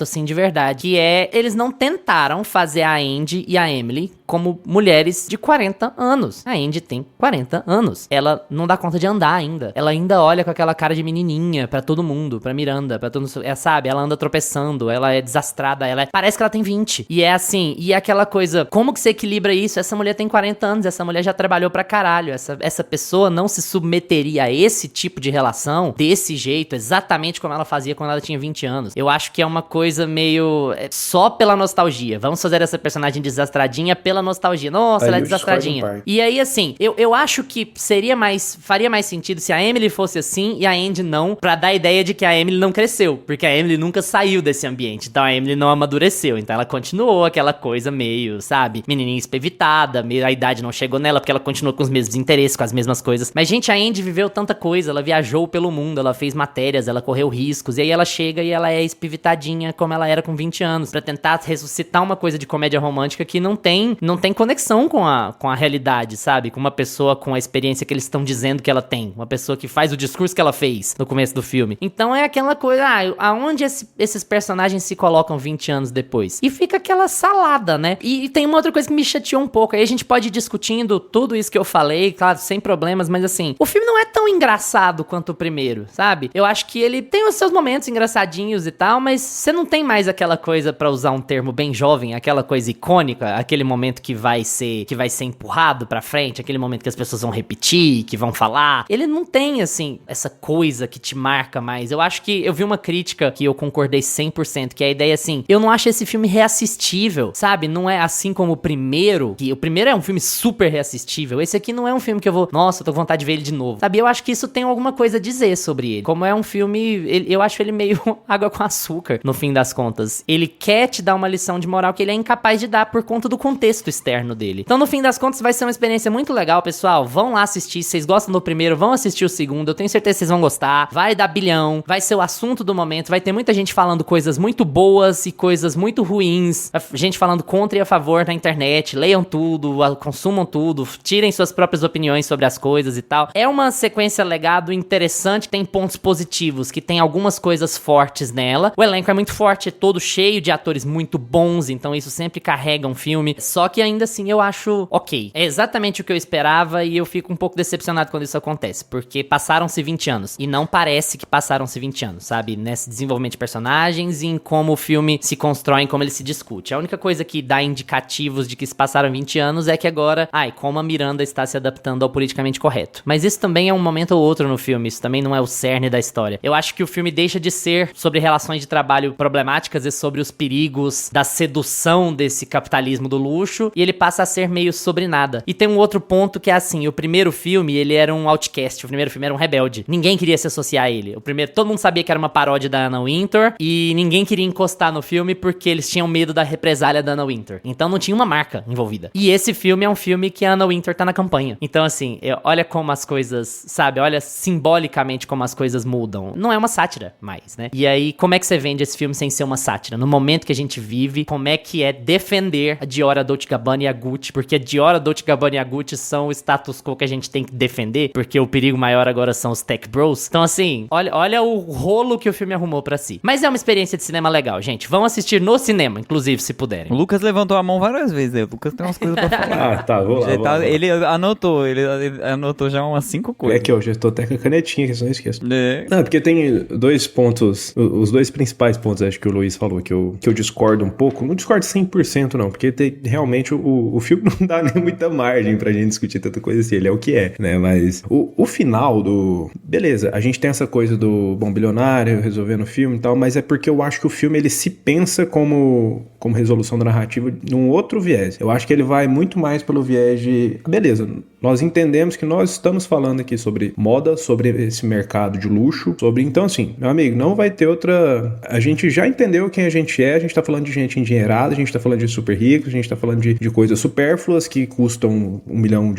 assim, de verdade, que é, eles não tentaram fazer a Andy e a Emily como mulheres de 40 anos. A Andy tem 40 anos. Ela não dá conta de andar ainda. Ela ainda olha com aquela cara de menininha pra todo mundo, pra Miranda, pra todo mundo, sabe? Ela anda tropeçando, ela é desastrada, parece que ela tem 20. E é assim, e é aquela coisa, como que você equilibra isso? Essa mulher tem 40 anos, essa mulher já trabalhou pra caralho, essa pessoa não se submeteria a esse tipo de relação, desse jeito, exatamente como ela fazia quando ela tinha 20 anos. Eu acho que é uma coisa meio, só pela nostalgia. Vamos fazer essa personagem desastradinha pela nostalgia. Nossa, ela é desastradinha. E aí, assim, eu acho que faria mais sentido se a Emily fosse assim e a Andy não, pra dar a ideia de que a Emily não cresceu, porque a Emily nunca saiu desse ambiente, então a Emily não amadureceu, então ela continuou aquela coisa meio, sabe, menininha espevitada, a idade não chegou nela, porque ela continua com os mesmos interesses, com as mesmas coisas. Mas, gente, a Andy viveu tanta coisa, ela viajou pelo mundo, ela fez matérias, ela correu riscos, e aí ela chega e ela é espevitadinha como ela era com 20 anos, pra tentar ressuscitar uma coisa de comédia romântica que não tem conexão com a realidade, sabe? Com uma pessoa com a experiência que eles estão dizendo que ela tem, uma pessoa que faz o discurso que ela fez no começo do filme. Então é aquela coisa, aonde esses personagens se colocam 20 anos depois? E fica aquela salada, né? E tem uma outra coisa que me chateou um pouco, aí a gente pode ir discutindo tudo isso que eu falei, claro, sem problemas, mas assim, o filme não é tão engraçado quanto o primeiro, sabe? Eu acho que ele tem os seus momentos engraçadinhos e tal, mas você não tem mais aquela coisa, pra usar um termo bem jovem, aquela coisa icônica, aquele momento momento que vai ser empurrado pra frente, aquele momento que as pessoas vão repetir, que vão falar. Ele não tem, assim, essa coisa que te marca mais. Eu acho que eu vi uma crítica que eu concordei 100%, que é a ideia, assim, eu não acho esse filme reassistível, sabe? Não é assim como o primeiro, que o primeiro é um filme super reassistível. Esse aqui não é um filme que eu vou, nossa, eu tô com vontade de ver ele de novo, sabe? Eu acho que isso tem alguma coisa a dizer sobre ele. Como é um filme, eu acho ele meio água com açúcar, no fim das contas. Ele quer te dar uma lição de moral que ele é incapaz de dar por conta do contexto externo dele. Então, no fim das contas, vai ser uma experiência muito legal, pessoal. Vão lá assistir. Se vocês gostam do primeiro, vão assistir o segundo. Eu tenho certeza que vocês vão gostar. Vai dar bilhão. Vai ser o assunto do momento. Vai ter muita gente falando coisas muito boas e coisas muito ruins. Gente falando contra e a favor na internet. Leiam tudo, consumam tudo, tirem suas próprias opiniões sobre as coisas e tal. É uma sequência legado interessante, tem pontos positivos, que tem algumas coisas fortes nela. O elenco é muito forte, é todo cheio de atores muito bons, então isso sempre carrega um filme. Só que ainda assim eu acho ok. É exatamente o que eu esperava e eu fico um pouco decepcionado quando isso acontece, porque passaram-se 20 anos e não parece que passaram-se 20 anos, sabe? Nesse desenvolvimento de personagens e em como o filme se constrói, em como ele se discute. A única coisa que dá indicativos de que se passaram 20 anos é que agora, como a Miranda está se adaptando ao politicamente correto. Mas isso também é um momento ou outro no filme, isso também não é o cerne da história. Eu acho que o filme deixa de ser sobre relações de trabalho problemáticas e sobre os perigos da sedução desse capitalismo do luxo, e ele passa a ser meio sobre nada. E tem um outro ponto que é assim, o primeiro filme, ele era um outcast, o primeiro filme era um rebelde. Ninguém queria se associar a ele. O primeiro, todo mundo sabia que era uma paródia da Anna Wintour, e ninguém queria encostar no filme porque eles tinham medo da represália da Anna Wintour. Então não tinha uma marca envolvida. E esse filme é um filme que a Anna Wintour tá na campanha. Então assim, olha como as coisas, sabe? Olha simbolicamente como as coisas mudam. Não é uma sátira mais, né? E aí, como é que você vende esse filme sem ser uma sátira? No momento que a gente vive, como é que é defender a Dior, a Dolce & Gabbana e a Gucci? Porque a Dior, a Dolce & Gabbana e a Gucci são o status quo que a gente tem que defender, porque o perigo maior agora são os tech bros. Então assim, olha o rolo que o filme arrumou pra si. Mas é uma experiência de cinema legal, gente. Vão assistir no cinema, inclusive, se puderem. O Lucas levantou a mão várias vezes, o Lucas tem umas coisas pra falar. Tá, vou lá. Ele anotou já umas 5 coisas. É que eu já tô até com a canetinha, que eu não esqueço. É. Não, porque tem dois pontos, os dois principais pontos, acho que o Luiz falou, que eu discordo um pouco. Não discordo 100% não, porque realmente o filme não dá nem muita margem pra gente discutir tanta coisa assim, ele é o que é, né? Mas o final do... Beleza, a gente tem essa coisa do bom bilionário resolvendo o filme e tal, mas é porque eu acho que o filme, ele se pensa como resolução da narrativa num outro viés. Eu acho que ele vai muito mais pelo viés de... Beleza, nós entendemos que nós estamos falando aqui sobre moda, sobre esse mercado de luxo, sobre... Então, assim, meu amigo, não vai ter outra... A gente já entendeu quem a gente tá falando de gente endinheirada, a gente tá falando de super ricos, a gente tá falando de coisas supérfluas que custam $1 milhão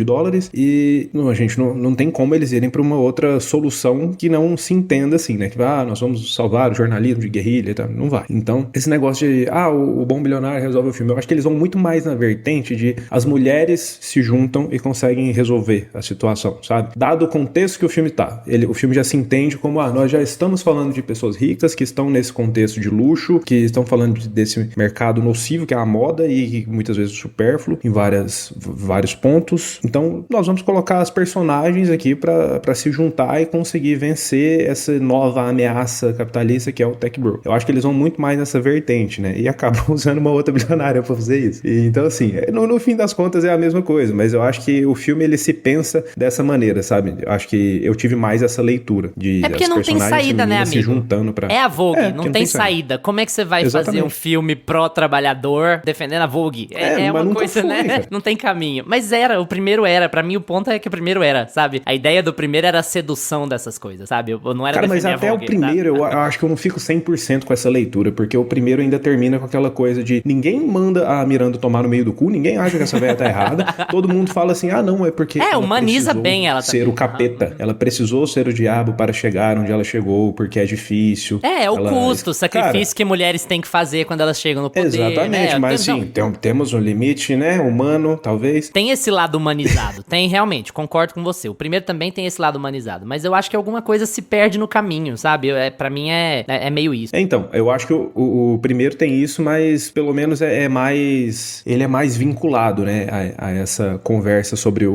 e a gente não tem como eles irem pra uma outra solução que não se entenda assim, né? Que nós vamos salvar o jornalismo de guerrilha e tal. Não vai. Então, esse negócio de, o bom bilionário resolve o filme, eu acho que eles vão muito mais na vertente de as mulheres se juntam e conseguem resolver a situação, sabe? Dado o contexto que o filme tá. O filme já se entende como, nós já estamos falando de pessoas ricas que estão nesse contexto de luxo, que estão falando desse mercado nocivo, que é a moda e muitas vezes supérfluo em vários pontos. Então, nós vamos colocar as personagens aqui pra se juntar e conseguir vencer essa nova ameaça capitalista que é o tech bro. Eu acho que eles vão muito mais nessa vertente, né? E acabam usando uma outra bilionária pra fazer isso. Então, assim, no fim das contas é a mesma coisa, mas eu acho que o filme, ele se pensa dessa maneira, sabe? Eu acho que eu tive mais essa leitura de porque não tem saída, né, amigo? Se juntando pra... É a Vogue, não tem saída. Como é que você vai fazer um filme pró-trabalhador defendendo a Vogue? É uma coisa, foi, né? Cara. Não tem caminho. Mas o primeiro era. Pra mim, o ponto é que o primeiro era, sabe? A ideia do primeiro era a sedução dessas coisas, sabe? Eu não era defender a Vogue. Mas até o primeiro, eu acho que eu não fico 100% com essa leitura, porque o primeiro ainda termina com aquela coisa de ninguém manda a Miranda tomar no meio do cu, ninguém acha que essa velha tá errada, todo mundo fala assim, não, é porque humaniza bem ela ser o capeta, ela precisou ser o diabo para chegar onde ela chegou, porque é difícil. O custo, o sacrifício que mulheres têm que fazer quando elas chegam no poder. Exatamente, né? Mas sim, temos um limite, né, humano, talvez. Tem esse lado humanizado, tem realmente, concordo com você. O primeiro também tem esse lado humanizado, mas eu acho que alguma coisa se perde no caminho, sabe? Pra mim é meio isso. Então, eu acho que o primeiro tem isso, mas mais, pelo menos é mais, ele é mais vinculado, né, a essa conversa sobre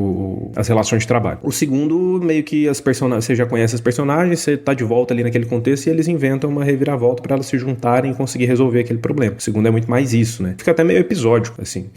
as relações de trabalho. O segundo, meio que você já conhece as personagens, você tá de volta ali naquele contexto e eles inventam uma reviravolta pra elas se juntarem e conseguir resolver aquele problema. O segundo é muito mais isso, né? Fica até meio episódico, assim.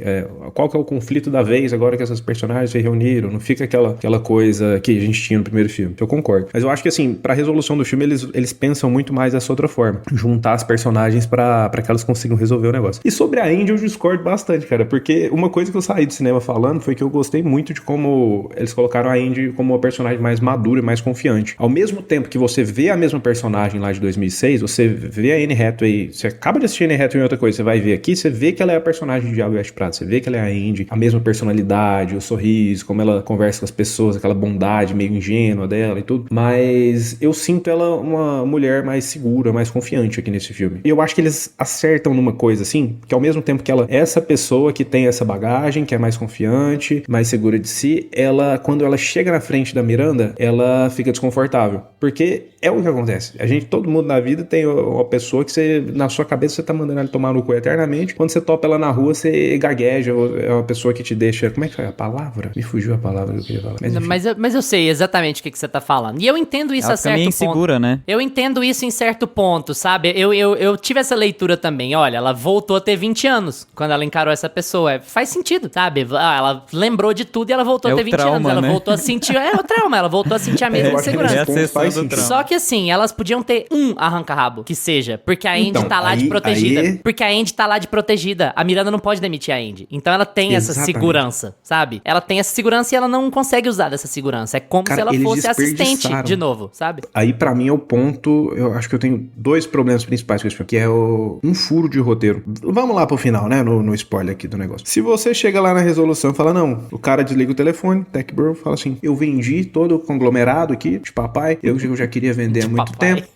Qual que é o conflito da vez agora que essas personagens se reuniram? Não fica aquela coisa que a gente tinha no primeiro filme. Eu concordo. Mas eu acho que, assim, pra resolução do filme, eles pensam muito mais dessa outra forma. Juntar as personagens pra que elas consigam resolver o negócio. E sobre a Andy, eu discordo bastante, cara, porque uma coisa que eu saí do cinema falando foi que eu gostei muito de como eles colocaram a Andy como uma personagem mais madura e mais confiante. Ao mesmo tempo que você vê a mesma personagem lá de 2006, você vê a Anne Hathaway, você acaba de assistir a Anne Hathaway em outra coisa, você vai ver aqui, você vê que ela é a personagem de Diabo Veste Prada, você vê que ela é a Andy, a mesma personalidade, o sorriso, como ela conversa com as pessoas, aquela bondade meio ingênua dela e tudo, mas eu sinto ela uma mulher mais segura, mais confiante aqui nesse filme. E eu acho que eles acertam numa coisa assim, que ao mesmo tempo que ela é essa pessoa que tem essa bagagem, que é mais confiante, mais segura de si, quando ela chega na frente da Miranda, ela fica desconfortável, porque é o que acontece. Todo mundo na vida tem uma pessoa que você, na sua cabeça, você tá mandando ela tomar no cu eternamente. Quando você topa ela na rua, você gagueja. É uma pessoa que te deixa... Como é que foi a palavra? Me fugiu a palavra que eu queria falar. Mas eu sei exatamente o que você tá falando. E eu entendo isso ela a certo meio ponto. insegura, né? Eu entendo isso em certo ponto, sabe? Eu tive essa leitura também. Olha, ela voltou a ter 20 anos quando ela encarou essa pessoa. Faz sentido, sabe? Ela lembrou de tudo e ela voltou a ter 20 trauma, anos. Ela voltou a sentir... É o trauma. Ela voltou a sentir a mesma insegurança. Só que assim, elas podiam ter um arranca-rabo, que seja. Porque a Andy tá lá de protegida. Porque a Andy tá lá de protegida. A Miranda não pode demitir a Andy. Então ela tem essa segurança, sabe? Ela tem essa segurança e ela não consegue usar dessa segurança. É como se ela fosse assistente de novo, sabe? Aí pra mim é o ponto... Eu acho que eu tenho dois problemas principais com esse filme, que é um furo de roteiro. Vamos lá pro final, né? No spoiler aqui do negócio. Se você chega lá na resolução e fala, não, o cara desliga o telefone, Tech Bro fala assim, eu vendi todo o conglomerado aqui de papai, eu já queria vender há muito tempo.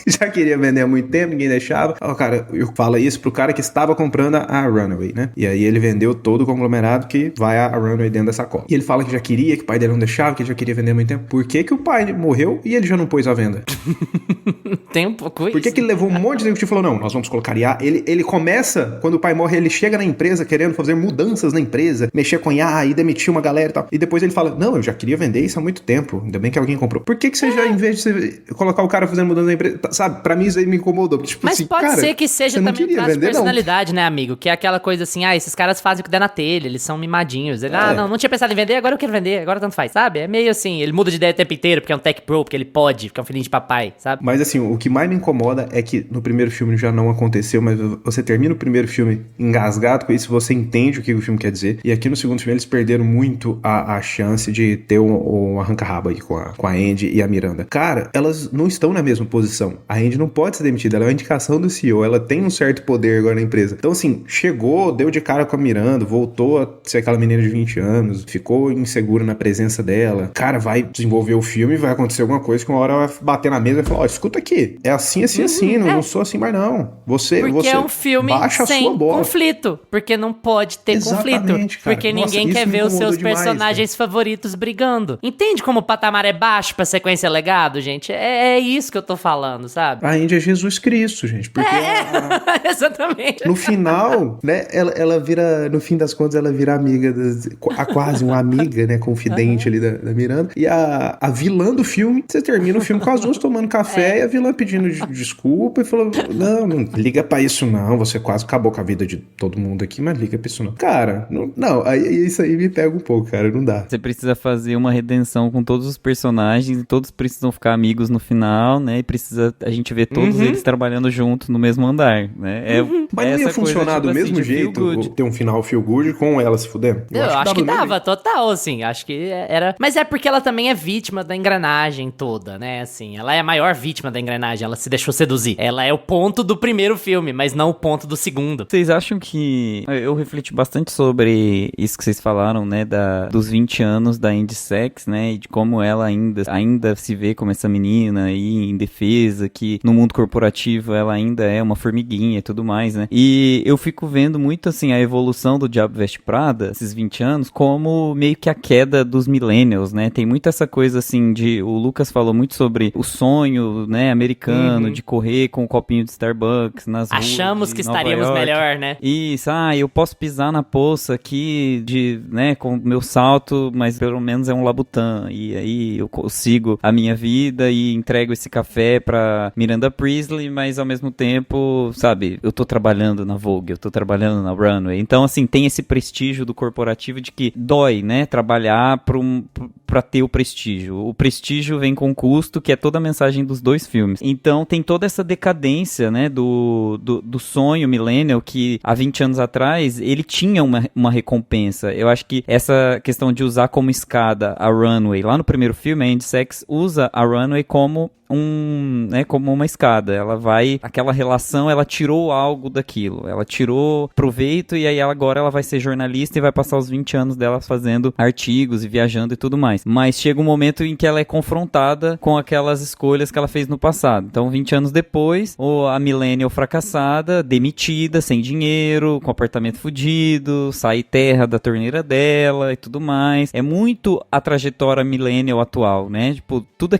Já queria vender há muito tempo, ninguém deixava. O cara, eu falo isso pro cara que estava comprando a Runaway, né? E aí ele vendeu todo o conglomerado que vai a Runaway dentro da sacola. E ele fala que já queria, que o pai dele não deixava, que ele já queria vender há muito tempo. Por que o pai morreu e ele já não pôs à venda? Tem um pouco isso. Por que ele levou um monte de tempo e falou, não, nós vamos colocar IA. Ele começa, quando o pai morre, ele chega na empresa querendo fazer mudanças na empresa, mexer com IA e demitir uma galera e tal. E depois ele fala, não, eu já queria vender isso há muito tempo. Ainda bem que alguém comprou. Por que você já, em vez de você colocar o cara fazendo mudança na empresa, sabe? Pra mim isso aí me incomodou. Tipo, mas assim, pode cara, ser que seja também traço de personalidade, né, amigo? Que é aquela coisa assim, esses caras fazem o que der na telha, eles são mimadinhos. Ele, não tinha pensado em vender, agora eu quero vender, agora tanto faz, sabe? É meio assim, ele muda de ideia o tempo inteiro, porque é um tech pro, porque ele pode, porque é um filhinho de papai, sabe? Mas assim, o que mais me incomoda é que no primeiro filme já não aconteceu, mas você termina o primeiro filme engasgado com isso, você entende o que o filme quer dizer, e aqui no segundo filme eles perderam muito a chance de ter um arranca-rabo aí com a Andy e a Miranda. Cara, elas não estão na mesma posição. A Andy não pode ser demitida, ela é uma indicação do CEO, ela tem um certo poder agora na empresa. Então assim, chegou, deu de cara com a Miranda, voltou a ser aquela menina de 20 anos, ficou insegura na presença dela. Cara, vai desenvolver o filme, vai acontecer alguma coisa que uma hora vai bater na mesa e falar, escuta aqui, é assim, não sou assim mais não. Você é um filme sem conflito, porque não pode ter conflito, cara. Porque ninguém quer ver os seus personagens favoritos brigando. Entende como o patamar é baixo pra sequência legado, gente? É isso que eu tô falando, sabe? A Andy é Jesus Cristo, gente, porque exatamente. No final, né, ela vira, no fim das contas, ela vira amiga, quase uma amiga, né, confidente ali da Miranda, e a vilã do filme, você termina o filme com as duas tomando café e a vilã pedindo desculpa e falou, não liga pra isso não, você quase acabou com a vida de todo mundo aqui, mas liga pra isso não. Cara, isso aí me pega um pouco, cara, não dá. Você precisa fazer uma redenção com todos os personagens, e todos precisam ficar amigos no final, né, e a gente ver todos eles trabalhando junto no mesmo andar, né. Mas não ia funcionar do mesmo jeito ter um final feel good com ela se fudendo? Eu acho que dava, total, assim, acho que era... Mas é porque ela também é vítima da engrenagem toda, né, assim, ela é a maior vítima da engrenagem, ela se deixou seduzir. Ela é o ponto do primeiro filme, mas não o ponto do segundo. Vocês acham que... Eu refleti bastante sobre isso que vocês falaram, né, dos 20 anos da Andy Sachs, né, e de como ela ainda se vê como essa menina aí em defesa, que no mundo corporativo ela ainda é uma formiguinha e tudo mais, né, e eu fico vendo muito, assim, a evolução do Diabo Veste Prada, esses 20 anos, como meio que a queda dos millennials, né, tem muito essa coisa, assim, o Lucas falou muito sobre os sonho, né, americano, de correr com um copinho de Starbucks nas ruas Achamos que de Nova estaríamos York. melhor, né? Isso, eu posso pisar na poça aqui né, com meu salto, mas pelo menos é um Labutan, e aí eu sigo a minha vida e entrego esse café pra Miranda Priestly, mas ao mesmo tempo, sabe, eu tô trabalhando na Vogue, eu tô trabalhando na Runway, então assim, tem esse prestígio do corporativo de que dói, né, trabalhar pra ter o prestígio vem com custo, que é toda a mensagem dos dois filmes, então tem toda essa decadência, né, do sonho millennial, que há 20 anos atrás, ele tinha uma recompensa. Eu acho que essa questão de usar como escada a Runway, lá no primeiro filme, a Andy Sachs usa a Runway como como uma escada, aquela relação, ela tirou algo daquilo, ela tirou proveito, e aí agora ela vai ser jornalista e vai passar os 20 anos dela fazendo artigos e viajando e tudo mais, mas chega um momento em que ela é confrontada com aquelas escolhas que ela fez no passado, então 20 anos depois, a millennial fracassada, demitida, sem dinheiro, com apartamento fudido, sai terra da torneira dela e tudo mais, é muito a trajetória millennial atual, né, tipo, todo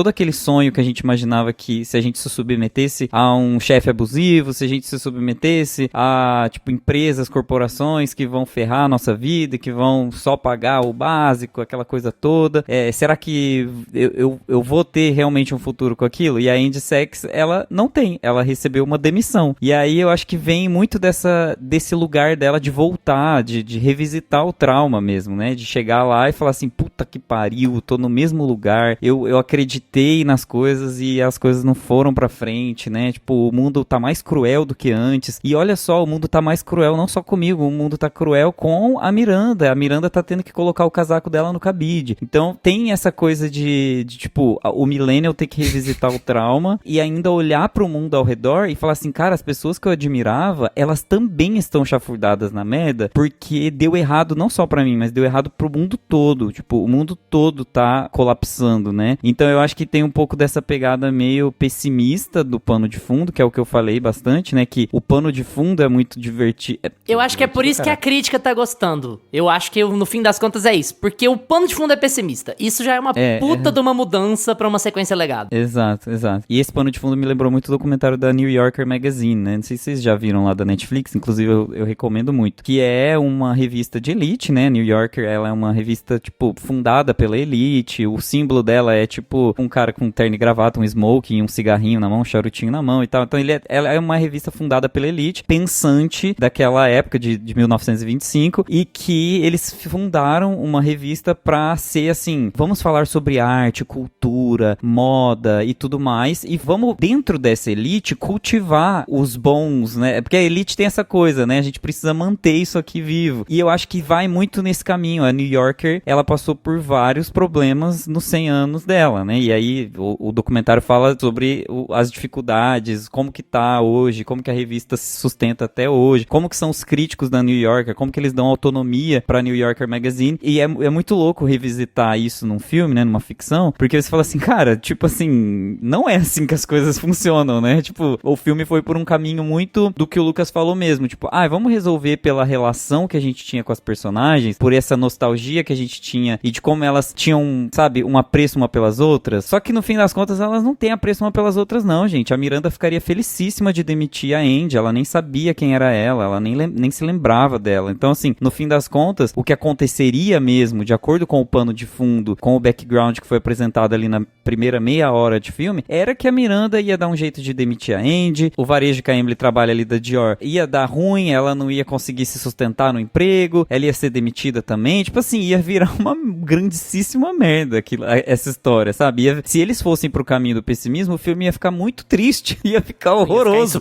aquele sonho que a gente imaginava que se a gente se submetesse a um chefe abusivo, se a gente se submetesse a, tipo, empresas, corporações que vão ferrar a nossa vida, que vão só pagar o básico, aquela coisa toda, será que eu vou ter realmente um futuro com aquilo? E a Andy Sachs, ela não tem, ela recebeu uma demissão, e aí eu acho que vem muito desse lugar dela de voltar, de revisitar o trauma mesmo, né, de chegar lá e falar assim, puta que pariu, tô no mesmo lugar, eu acreditei nas coisas e as coisas não foram pra frente, né? Tipo, o mundo tá mais cruel do que antes. E olha só, o mundo tá mais cruel não só comigo, o mundo tá cruel com a Miranda. A Miranda tá tendo que colocar o casaco dela no cabide. Então, tem essa coisa de tipo, o millennial ter que revisitar o trauma e ainda olhar pro mundo ao redor e falar assim, cara, as pessoas que eu admirava, elas também estão chafurdadas na merda, porque deu errado não só pra mim, mas deu errado pro mundo todo. Tipo, o mundo todo tá colapsando, né? Então, eu acho que tem um pouco dessa pegada meio pessimista do pano de fundo, que é o que eu falei bastante, né, que o pano de fundo é muito divertido. Eu acho que é por isso que a crítica tá gostando. Eu acho que no fim das contas é isso, porque o pano de fundo é pessimista. Isso já é uma puta de uma mudança pra uma sequência legada. Exato. E esse pano de fundo me lembrou muito do documentário da New Yorker Magazine, né, não sei se vocês já viram lá da Netflix, inclusive eu recomendo muito, que é uma revista de elite, né, New Yorker, ela é uma revista, tipo, fundada pela elite, o símbolo dela é, tipo, um cara com terno e gravata, um smoking, um cigarrinho na mão, um charutinho na mão e tal. Então ela é uma revista fundada pela elite, pensante daquela época de 1925, e que eles fundaram uma revista pra ser assim, vamos falar sobre arte, cultura, moda e tudo mais, e vamos, dentro dessa elite, cultivar os bons, né? Porque a elite tem essa coisa, né? A gente precisa manter isso aqui vivo. E eu acho que vai muito nesse caminho. A New Yorker, ela passou por vários problemas nos 100 anos dela, né? E aí o documentário fala sobre as dificuldades, como que tá hoje, como que a revista se sustenta até hoje, como que são os críticos da New Yorker, como que eles dão autonomia pra New Yorker Magazine, e é muito louco revisitar isso num filme, né, numa ficção, porque você fala assim, cara, tipo assim, não é assim que as coisas funcionam, né, tipo, o filme foi por um caminho muito do que o Lucas falou mesmo, tipo, vamos resolver pela relação que a gente tinha com as personagens, por essa nostalgia que a gente tinha, e de como elas tinham, sabe, um apreço uma pelas outras, só que no fim das contas elas não têm apreço uma pelas outras não, gente. A Miranda ficaria felicíssima de demitir a Andy, ela nem sabia quem era ela nem se lembrava dela. Então, assim, no fim das contas, o que aconteceria mesmo, de acordo com o pano de fundo, com o background que foi apresentado ali na primeira meia hora de filme, era que a Miranda ia dar um jeito de demitir a Andy, o varejo que a Emily trabalha ali da Dior ia dar ruim, ela não ia conseguir se sustentar no emprego, ela ia ser demitida também, tipo assim, ia virar uma grandíssima merda essa história, sabe? Se eles fossem pro caminho do pessimismo, o filme ia ficar muito triste, ia ficar horroroso.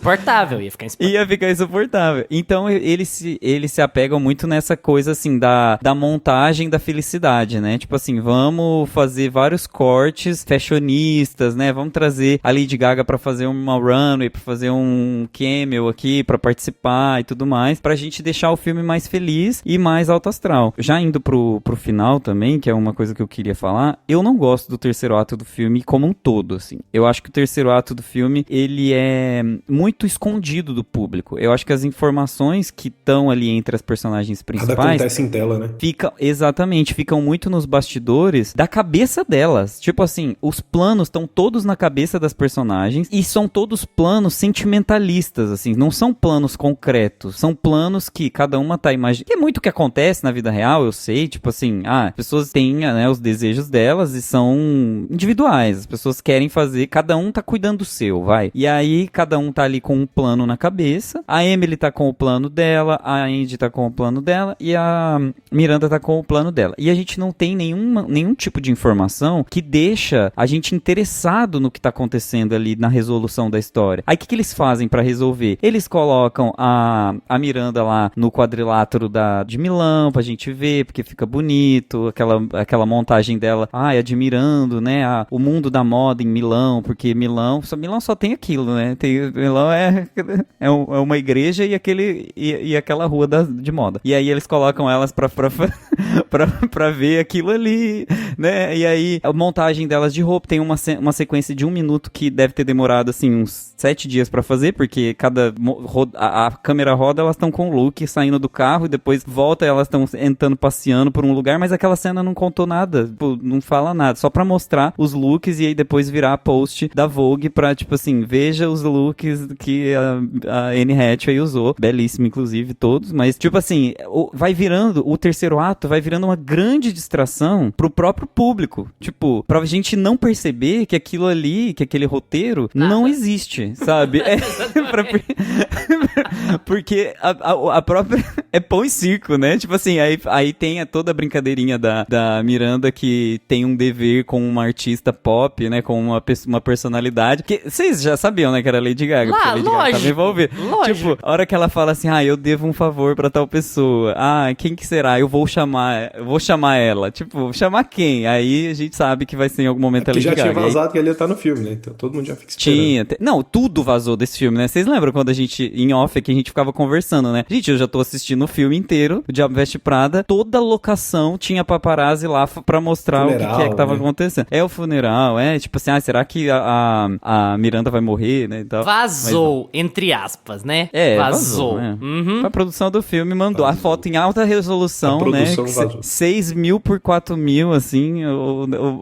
Ia ficar insuportável. Então, eles se apegam muito nessa coisa, assim, da montagem da felicidade, né? Tipo assim, vamos fazer vários cortes fashionistas, né? Vamos trazer a Lady Gaga pra fazer uma runway, pra fazer um cameo aqui, pra participar e tudo mais, pra gente deixar o filme mais feliz e mais alto astral. Já indo pro final também, que é uma coisa que eu queria falar, eu não gosto do terceiro ato do filme como um todo, assim. Eu acho que o terceiro ato do filme, ele é muito escondido do público. Eu acho que as informações que estão ali entre as personagens principais... Nada acontece em tela, né? Ficam muito nos bastidores da cabeça delas. Tipo assim, os planos planos estão todos na cabeça das personagens e são todos planos sentimentalistas, assim, não são planos concretos, são planos que cada uma tá imaginando. Que é muito o que acontece na vida real, eu sei, tipo assim, as pessoas têm, né, os desejos delas e são individuais, as pessoas querem fazer, cada um tá cuidando do seu, vai. E aí, cada um tá ali com um plano na cabeça, a Emily tá com o plano dela, a Andy tá com o plano dela e a Miranda tá com o plano dela. E a gente não tem nenhum tipo de informação que deixa a gente interessado no que tá acontecendo ali na resolução da história. Aí o que eles fazem pra resolver? Eles colocam a Miranda lá no quadrilátero de Milão pra gente ver, porque fica bonito, aquela montagem dela, admirando, né, o mundo da moda em Milão, porque Milão só tem aquilo, né, Milão é uma igreja e aquela rua de moda. E aí eles colocam elas pra ver aquilo ali, né, e aí a montagem delas de roupa tem uma sequência de 1 minuto que deve ter demorado, assim, uns 7 dias pra fazer, porque a câmera roda, elas estão com o look saindo do carro e depois volta, elas estão entrando, passeando por um lugar, mas aquela cena não contou nada, não fala nada, só pra mostrar os looks e aí depois virar post da Vogue pra, tipo assim, veja os looks que a Anne Hathaway usou, belíssimo inclusive todos, mas tipo assim, o terceiro ato vai virando uma grande distração pro próprio público, tipo, pra gente não perceber que aquilo ali, que aquele roteiro não existe, sabe? Porque a própria é pão e circo, né? Tipo assim, aí tem toda a brincadeirinha da Miranda que tem um dever com uma artista pop, né? Com uma personalidade. Que vocês já sabiam, né? Que era Lady Gaga. Porque a Lady Gaga tava envolvida. Tipo, a hora que ela fala assim, eu devo um favor pra tal pessoa. Quem que será? Eu vou chamar ela. Tipo, chamar quem? Aí a gente sabe que vai ser em algum momento a Lady Gaga. Já tinha vazado que ele ia estar no filme, né? Então todo mundo já fica esperando. Não, tudo vazou desse filme, né? Vocês lembram quando a gente, em off aqui, a gente ficava conversando, né? Gente, eu já tô assistindo o filme inteiro, O Diabo Veste Prada, toda locação tinha paparazzi lá pra mostrar funeral, o que é que tava acontecendo. É o funeral, tipo assim, será que a Miranda vai morrer, né? Então, vazou, entre aspas, né? Vazou. Né? A produção do filme mandou a foto em alta resolução, né? 6.000 por 4.000, assim,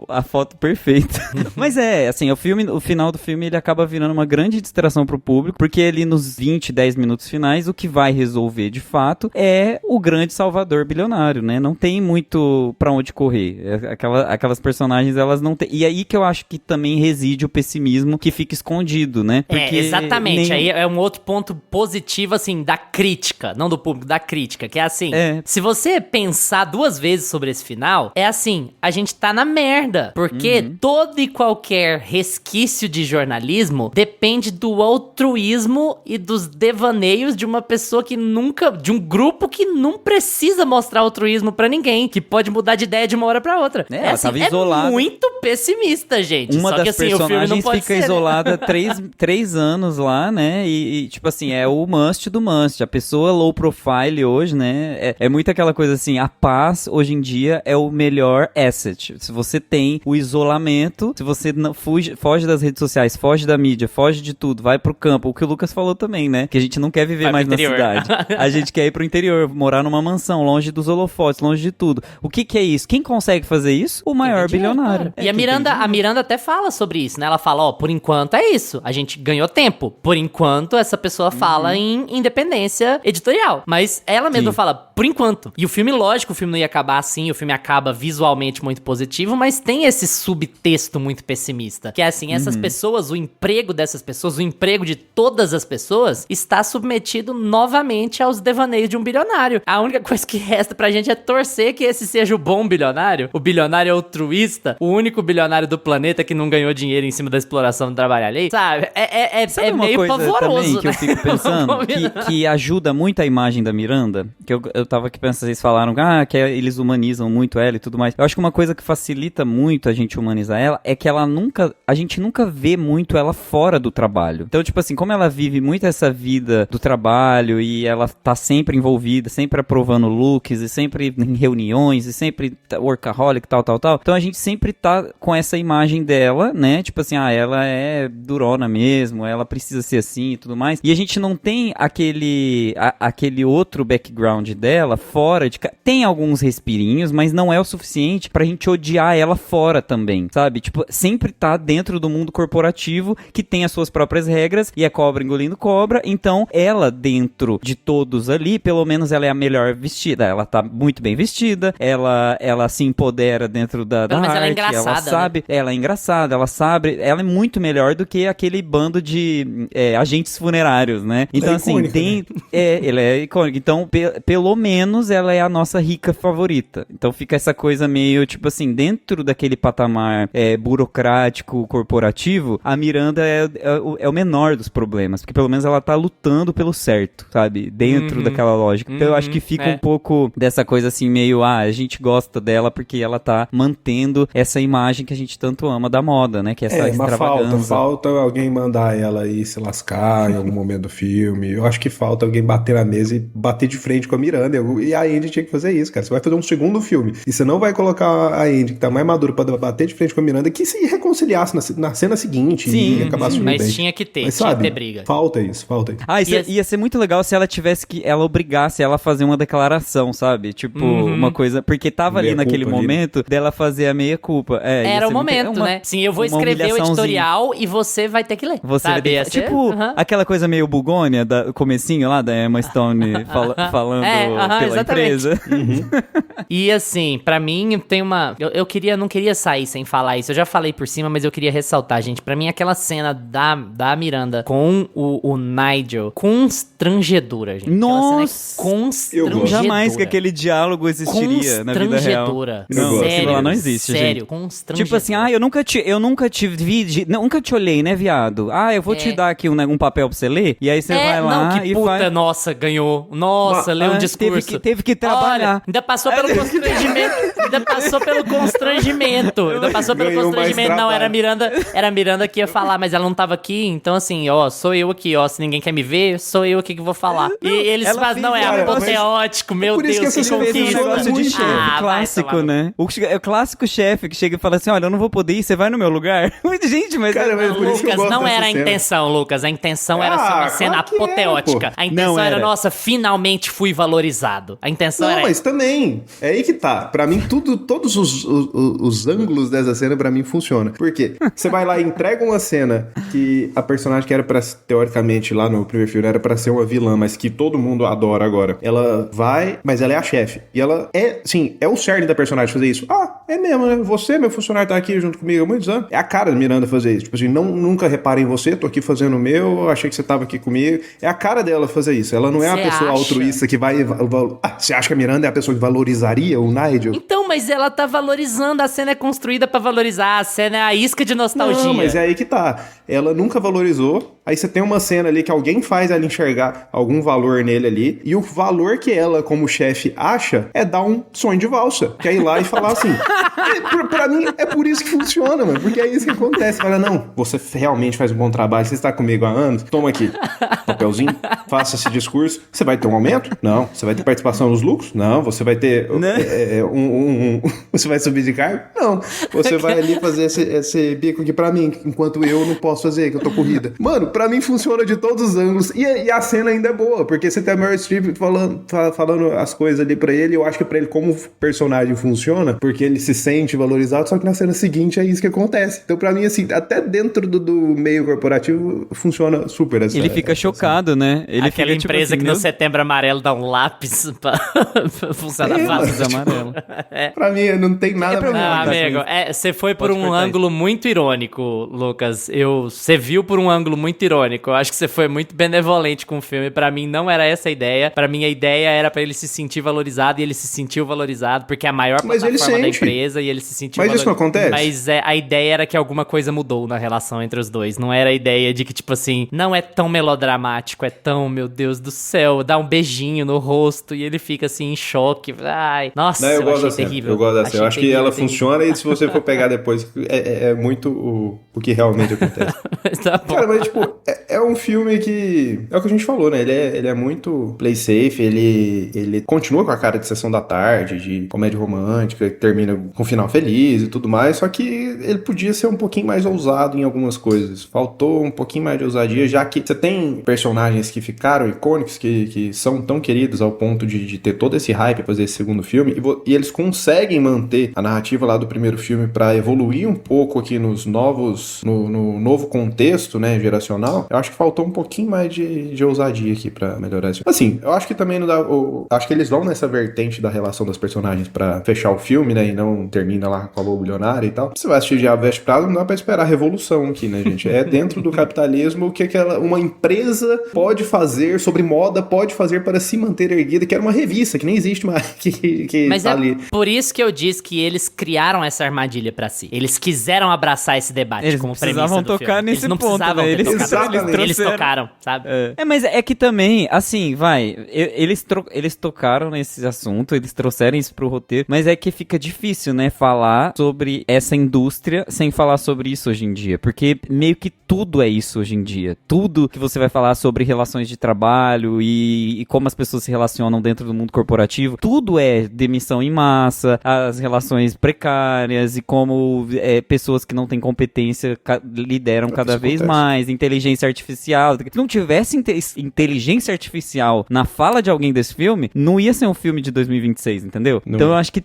a foto perfeita. Mas assim, o final do filme, ele acaba virando uma grande distração pro público, porque ali nos 10 minutos finais, o que vai resolver de fato é o grande salvador bilionário, né? Não tem muito pra onde correr. Aquelas personagens, elas não têm. E aí que eu acho que também reside o pessimismo que fica escondido, né? Porque exatamente. Aí é um outro ponto positivo, assim, da crítica, não do público, da crítica, que é assim, se você pensar 2 vezes sobre esse final, é assim, a gente tá na merda, porque todo e qualquer resquício de jornalismo depende do altruísmo e dos devaneios de uma pessoa que nunca, de um grupo que não precisa mostrar altruísmo pra ninguém, que pode mudar de ideia de uma hora pra outra. Ela tava isolada. É muito pessimista, gente. Uma Só das que assim, personagens o filme não pode fica ser, isolada 3 anos lá, né? E tipo assim, é o must do must. A pessoa low profile hoje, né? É muito aquela coisa assim, a paz hoje em dia é o melhor asset. Se você tem o isolamento, se você não foge das redes sociais, foge da mídia, foge de tudo, vai pro campo. O que o Lucas falou também, né? Que a gente não quer viver mais na cidade. A gente quer ir pro interior, morar numa mansão, longe dos holofotes, longe de tudo. O que é isso? Quem consegue fazer isso? O maior bilionário. E a Miranda até fala sobre isso, né? Ela fala, por enquanto é isso. A gente ganhou tempo. Por enquanto, essa pessoa fala em independência editorial. Mas ela mesma fala, por enquanto. E o filme, lógico, o filme não ia acabar assim. O filme acaba visualmente muito positivo, mas tem esse subtexto muito pessimista. Que é assim, essas pessoas, o emprego dessas pessoas, o emprego de todas as pessoas, está submetido novamente aos devaneios de um bilionário. A única coisa que resta pra gente é torcer que esse seja o bom bilionário, o bilionário altruísta, o único bilionário do planeta que não ganhou dinheiro em cima da exploração do trabalho alheio. Sabe? É meio pavoroso, que eu fico pensando, que ajuda muito a imagem da Miranda, que eu tava aqui pensando, vocês falaram que eles humanizam muito ela e tudo mais. Eu acho que uma coisa que facilita muito a gente humanizar ela é que a gente nunca vê muito ela fora do trabalho. Então, tipo assim, como ela vive muito essa vida do trabalho e ela tá sempre envolvida, sempre aprovando looks e sempre em reuniões e sempre workaholic, tal. Então a gente sempre tá com essa imagem dela, né? Tipo assim, ela é durona mesmo, ela precisa ser assim e tudo mais. E a gente não tem aquele outro background dela dela fora tem alguns respirinhos, mas não é o suficiente pra gente odiar ela fora também, sabe? Tipo, sempre tá dentro do mundo corporativo que tem as suas próprias regras e é cobra engolindo cobra, então ela dentro de todos ali, pelo menos ela é a melhor vestida, ela tá muito bem vestida, ela se empodera dentro da Mas arte, ela é engraçada, ela sabe, né? Ela é engraçada, ela sabe, ela é muito melhor do que aquele bando de agentes funerários, né? Então, assim, ela é icônica. Então, pelo menos ela é a nossa rica favorita. Então fica essa coisa meio, tipo assim, dentro daquele patamar burocrático, corporativo, a Miranda é o menor dos problemas, porque pelo menos ela tá lutando pelo certo, sabe? Dentro daquela lógica. Então eu acho que fica um pouco dessa coisa assim, meio, a gente gosta dela porque ela tá mantendo essa imagem que a gente tanto ama da moda, né? Que é essa extravagância. Mas falta alguém mandar ela aí se lascar em algum momento do filme. Eu acho que falta alguém bater na mesa e bater de frente com a Miranda. E a Andy tinha que fazer isso, cara. Você vai fazer um segundo filme e você não vai colocar a Andy, que tá mais madura, pra bater de frente com a Miranda, que se reconciliasse na cena seguinte. Sim, e acabasse tudo bem. Mas tinha que ter, mas, tinha sabe, que ter briga. Falta isso. Ia ser muito legal se ela tivesse ela obrigasse ela a fazer uma declaração, sabe? Tipo, uma coisa, porque tava ali naquele momento dela fazer a meia culpa. Era o momento, né? Sim, eu vou escrever o editorial e você vai ter que ler. Você sabe? vai ter que... Tipo, aquela coisa meio bugônia, do comecinho lá da Emma Stone falando pela exatamente. empresa. E assim, pra mim tem uma... Eu não queria sair sem falar isso. Eu já falei por cima, mas eu queria ressaltar, gente. Pra mim, aquela cena da Miranda com o Nigel, constrangedora, gente. Nossa! Constrangedora. Jamais que aquele diálogo existiria na vida real. Não, sério, ela não existe, sério, gente. Constrangedora. Tipo assim, eu nunca te olhei, né, viado? Eu vou te dar aqui um papel pra você ler, e aí você vai lá que puta, faz... nossa, ganhou. Nossa, leu um discurso. Teve que trabalhar. Olha, ainda passou pelo constrangimento. Ainda passou pelo constrangimento. Não, era a Miranda que ia falar, mas ela não tava aqui, então assim, sou eu aqui, se ninguém quer me ver, sou eu aqui que vou falar. E eles fazem, é apoteótico, meu Deus, que conquista. Um negócio de chefe clássico, né? O clássico chefe que chega e fala assim, olha, eu não vou poder ir, você vai no meu lugar? Gente, mas... Cara, mas Lucas, não era a intenção, Lucas. A intenção era ser uma cena apoteótica. A intenção era, nossa, finalmente fui valorizado. A intenção era... Não, mas também, é aí que tá. Pra mim, todos os ângulos dessa cena, pra mim, funciona. Por quê? Você vai lá e entrega uma cena que a personagem que era pra, teoricamente, lá no primeiro filme, era pra ser uma vilã, mas que todo mundo adora agora. Ela vai, mas ela é a chefe. E ela é o cerne da personagem fazer isso. É mesmo, né? Você, meu funcionário, tá aqui junto comigo há muitos anos. É a cara da Miranda fazer isso. Tipo assim, nunca reparem em você, tô aqui fazendo o meu, achei que você tava aqui comigo. É a cara dela fazer isso. Ela não é a pessoa altruísta que vai... Você acha que a Miranda é a pessoa que valorizaria o Nigel? Então, mas ela tá valorizando, a cena é construída pra valorizar, a cena é a isca de nostalgia. Não, mas é aí que tá. Ela nunca valorizou, aí você tem uma cena ali que alguém faz ela enxergar algum valor nele ali, e o valor que ela, como chefe, acha é dar um sonho de valsa, que é ir lá e falar assim, pra mim é por isso que funciona, mano, porque é isso que acontece. Fala, não, você realmente faz um bom trabalho, você está comigo há anos, toma aqui, papelzinho, faça esse discurso, você vai ter um aumento? Não. Você vai ter participação nos lucros? Não. Você vai ter você vai subir de cargo? Não. Você vai ali fazer esse bico aqui pra mim, enquanto eu não posso fazer, que eu tô corrida. Mano, pra mim funciona de todos os ângulos, e a cena ainda é boa, porque você tem a Meryl Streep falando as coisas ali pra ele, eu acho que pra ele como personagem funciona, porque ele se sente valorizado, só que na cena seguinte é isso que acontece. Então pra mim, assim, até dentro do meio corporativo funciona super essa. Ele fica chocado, né? Ele Aquela fica, empresa tipo assim, que no Setembro Amarelo dá um lápis pra funcionar fácil. Amarelo. Pra mim, não tem nada pra mim. Amigo, você foi por um ângulo muito irônico, Lucas. Você viu por um ângulo muito irônico. Eu acho que você foi muito benevolente com o filme. Pra mim, não era essa a ideia. Pra mim, a ideia era pra ele se sentir valorizado, e ele se sentiu valorizado, porque é a maior plataforma da empresa, e ele se sentiu valorizado. Mas isso não acontece? Mas a ideia era que alguma coisa mudou na relação entre os dois. Não era a ideia de que, tipo assim, não é tão melodramático, é tão, meu Deus do céu, dá um beijinho no rosto e ele fica assim em choque. Ai, nossa, não, eu achei gosto terrível. Eu gosto da cena. Eu acho que ela funciona, e se você for pegar depois, é muito o que realmente acontece. Tá bom. Cara, mas tipo, É um filme que... É o que a gente falou, né? Ele é muito play safe, ele continua com a cara de Sessão da Tarde, de comédia romântica, que termina com um final feliz e tudo mais, só que ele podia ser um pouquinho mais ousado em algumas coisas. Faltou um pouquinho mais de ousadia, já que você tem personagens que ficaram icônicos, que são tão queridos ao ponto de ter todo esse hype pra fazer esse segundo filme, e eles conseguem manter a narrativa lá do primeiro filme pra evoluir um pouco aqui nos novos... No novo contexto, né, geracional. Eu acho que faltou um pouquinho mais de ousadia aqui pra melhorar isso. Assim, eu acho que também não dá... acho que eles vão nessa vertente da relação das personagens pra fechar o filme, né, e não termina lá com a lobo bilionária e tal. Você vai assistir Diabo Veste Prada, não dá pra esperar revolução aqui, né, gente? É dentro do capitalismo o que uma empresa pode fazer sobre moda, pode fazer para se manter erguida, que era uma revista, que nem existe mais, que Mas tá é ali. por isso que eu disse que eles criaram essa armadilha pra si. Eles quiseram abraçar esse debate Eles como premissa precisavam do tocar filme. nesse Eles não ponto, precisavam né? ter tocado. Exatamente. Eles tocaram, sabe? Mas é que também, assim, eles tocaram nesse assunto, eles trouxeram isso pro roteiro, mas é que fica difícil, né, falar sobre essa indústria sem falar sobre isso hoje em dia, porque meio que tudo é isso hoje em dia. Tudo que você vai falar sobre relações de trabalho e como as pessoas se relacionam dentro do mundo corporativo, tudo é demissão em massa, as relações precárias e como pessoas que não têm competência lideram cada vez mais, inteligência artificial. Se não tivesse inteligência artificial na fala de alguém desse filme, não ia ser um filme de 2026, entendeu? Não. Então eu acho que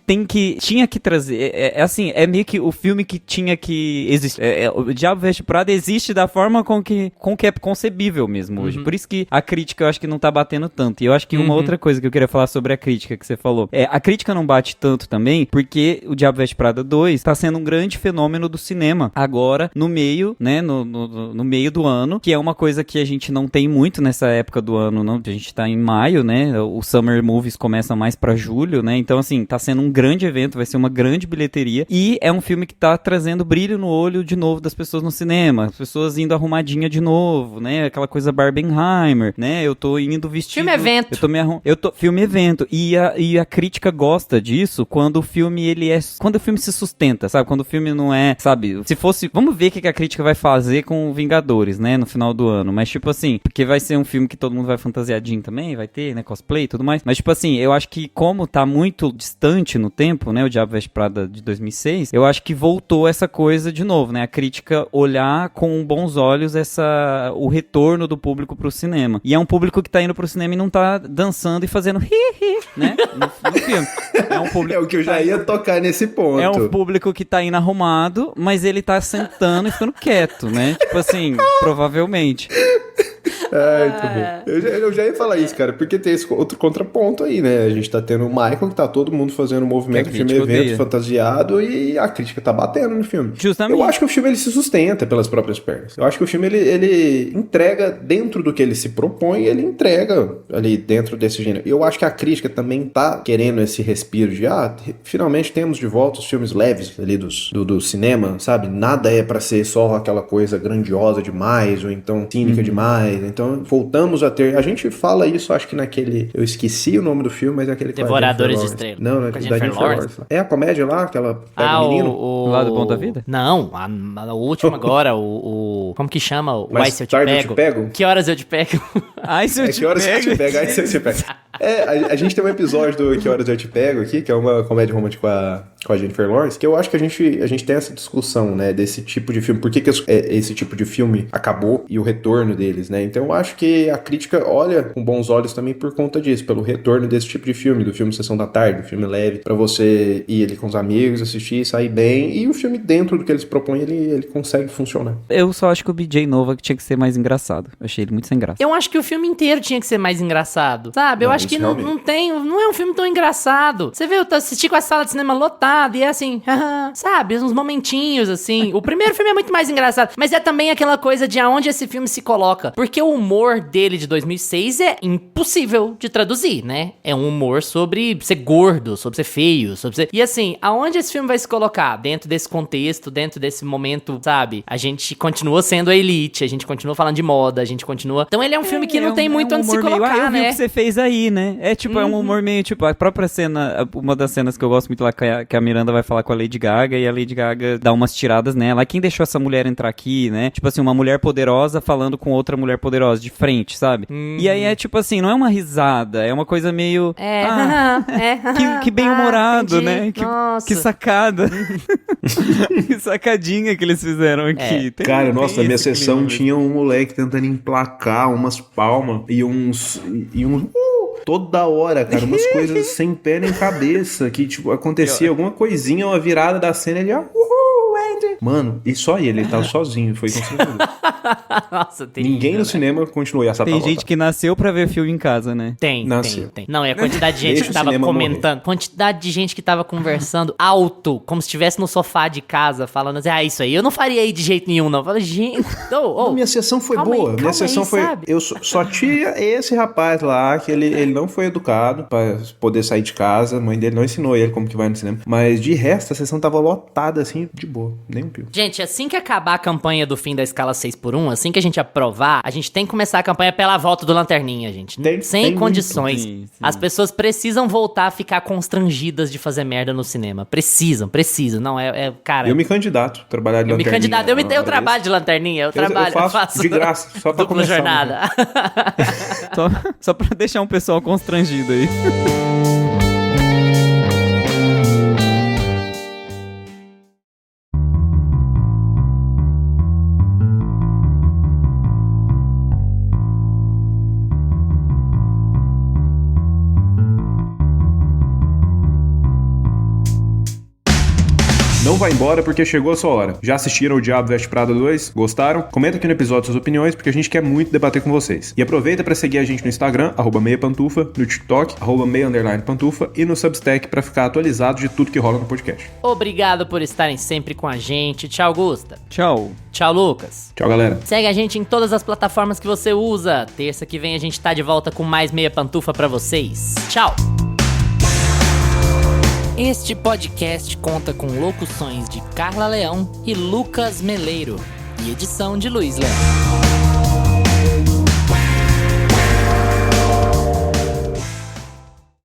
tinha que trazer, assim, é meio que o filme que tinha que existir. O Diabo Veste Prada existe da forma com que é concebível mesmo hoje. Por isso que a crítica eu acho que não tá batendo tanto. E eu acho que uma outra coisa que eu queria falar sobre a crítica que você falou, a crítica não bate tanto também, porque o Diabo Veste Prada 2 tá sendo um grande fenômeno do cinema agora, no meio, né, no meio do ano, que é uma coisa que a gente não tem muito nessa época do ano, não. A gente tá em maio, né, o Summer Movies começa mais pra julho, né, então assim, tá sendo um grande evento, vai ser uma grande bilheteria, e é um filme que tá trazendo brilho no olho de novo das pessoas no cinema, as pessoas indo arrumadinha de novo, né, aquela coisa Barbenheimer, né, eu tô indo vestido... Filme evento. Filme evento, e a crítica gosta disso quando o filme, quando o filme se sustenta, sabe, quando o filme não é, sabe, se fosse, vamos ver o que a crítica vai fazer com Vingadores, né, no final do ano, mas tipo assim, porque vai ser um filme que todo mundo vai fantasiadinho também, vai ter, né, cosplay e tudo mais, mas tipo assim, eu acho que como tá muito distante no tempo, né, o Diabo Veste Prada de 2006, eu acho que voltou essa coisa de novo, né, a crítica olhar com bons olhos o retorno do público pro cinema, e é um público que tá indo pro cinema e não tá dançando e fazendo hi-hi, né, no filme. É um público É o que eu já ia tocar nesse ponto. É um público que tá indo arrumado, mas ele tá sentando e ficando quieto, né? Tipo assim, provavelmente. Ai, muito bom. Eu já ia falar isso, cara, porque tem esse outro contraponto aí, né? A gente tá tendo o Michael, que tá todo mundo fazendo um movimento de filme evento fantasiado e a crítica tá batendo no filme. Justamente. Eu acho que o filme ele se sustenta pelas próprias pernas. Eu acho que o filme ele entrega dentro do que ele se propõe, ele entrega ali dentro desse gênero. Eu acho que a crítica também tá querendo esse respiro de finalmente temos de volta os filmes leves ali do cinema, sabe? Nada é pra ser só aquela coisa grandiosa demais ou então cínica demais. Então, voltamos a ter... A gente fala isso, acho que naquele... Eu esqueci o nome do filme, mas é aquele... Devoradores de Estrelas. Não, Com a da Jennifer Jennifer Lawrence. Lawrence. É a comédia lá, que ela pega o menino? O Lado Bom da Vida? Não, a última agora, como que chama? O Mais Ai, Se Eu Te Tarde Eu Pego. Te Pego? Que horas eu te pego? Ai, se eu Que horas eu te pego? Ai, se eu te pego. A gente tem um episódio do Que Horas Eu Te Pego aqui, que é uma comédia romântica com a Jennifer Lawrence, que eu acho que a gente tem essa discussão, né, desse tipo de filme. Por que esse tipo de filme acabou e o retorno deles, né? Então eu acho que a crítica olha com bons olhos também por conta disso, pelo retorno desse tipo de filme, do filme Sessão da Tarde, do filme leve, pra você ir ali com os amigos, assistir, sair bem, e o filme dentro do que eles propõem, ele consegue funcionar. Eu só acho que o BJ Novak tinha que ser mais engraçado. Eu achei ele muito sem graça. Eu acho que o filme inteiro tinha que ser mais engraçado, sabe? Eu acho que não é um filme tão engraçado. Você vê, eu assisti com a sala de cinema lotada e é assim, sabe? Uns momentinhos, assim. O primeiro filme é muito mais engraçado, mas é também aquela coisa de aonde esse filme se coloca. Porque o humor dele de 2006 é impossível de traduzir, né? É um humor sobre ser gordo, sobre ser feio, sobre ser... E assim, aonde esse filme vai se colocar? Dentro desse contexto, dentro desse momento, sabe? A gente continua sendo a elite, a gente continua falando de moda, a gente continua... Então ele é um filme que não tem muito onde se colocar, eu vi né? o que você fez aí, né? É tipo, é um humor meio, tipo, a própria cena, uma das cenas que eu gosto muito lá, que a Miranda vai falar com a Lady Gaga, e a Lady Gaga dá umas tiradas nela. Quem deixou essa mulher entrar aqui, né? Tipo assim, uma mulher poderosa falando com outra mulher poderosa, de frente, sabe? E aí é tipo assim, não é uma risada, é uma coisa meio... que bem-humorado, né? Que sacada. Que sacadinha que eles fizeram aqui. Cara, nossa, na minha sessão tinha um moleque tentando emplacar umas palmas e uns toda hora, cara, umas coisas sem pé nem cabeça, que, tipo, acontecia alguma coisinha, uma virada da cena, ele, Andy. Mano, e só ele tava sozinho, foi constrangedor. Nossa, terrível, ninguém no cinema continuou e essa Tem gente que nasceu pra ver filme em casa, né? Tem. Não, e a quantidade de gente que tava comentando, quantidade de gente que tava conversando alto, como se estivesse no sofá de casa, falando assim, isso aí eu não faria aí de jeito nenhum, não. Eu falei, gente, minha sessão foi boa. Minha sessão foi... Sabe? Eu só tinha esse rapaz lá, que ele não foi educado pra poder sair de casa, a mãe dele não ensinou ele como que vai no cinema. Mas de resto, a sessão tava lotada, assim, de boa, nem um pio. Gente, assim que acabar a campanha do fim da escala 6x1, assim que a gente aprovar, a gente tem que começar a campanha pela volta do Lanterninha, gente. Sem condições. Sim. As pessoas precisam voltar a ficar constrangidas de fazer merda no cinema. Precisam. Não, cara... Eu me candidato a trabalhar de Lanterninha. Eu me candidato, eu trabalho de Lanterninha, eu faço de graça, só pra dupla jornada. Só pra deixar um pessoal constrangido aí. Não vai embora porque chegou a sua hora. Já assistiram o Diabo Veste Prada 2? Gostaram? Comenta aqui no episódio suas opiniões, porque a gente quer muito debater com vocês. E aproveita para seguir a gente no Instagram, @meiapantufa, no TikTok, @meia_pantufa e no Substack para ficar atualizado de tudo que rola no podcast. Obrigado por estarem sempre com a gente. Tchau, Gusta. Tchau. Tchau, Lucas. Tchau, galera. Segue a gente em todas as plataformas que você usa. Terça que vem a gente tá de volta com mais Meia Pantufa pra vocês. Tchau. Este podcast conta com locuções de Carla Leão e Lucas Meleiro e edição de Luiz Leão.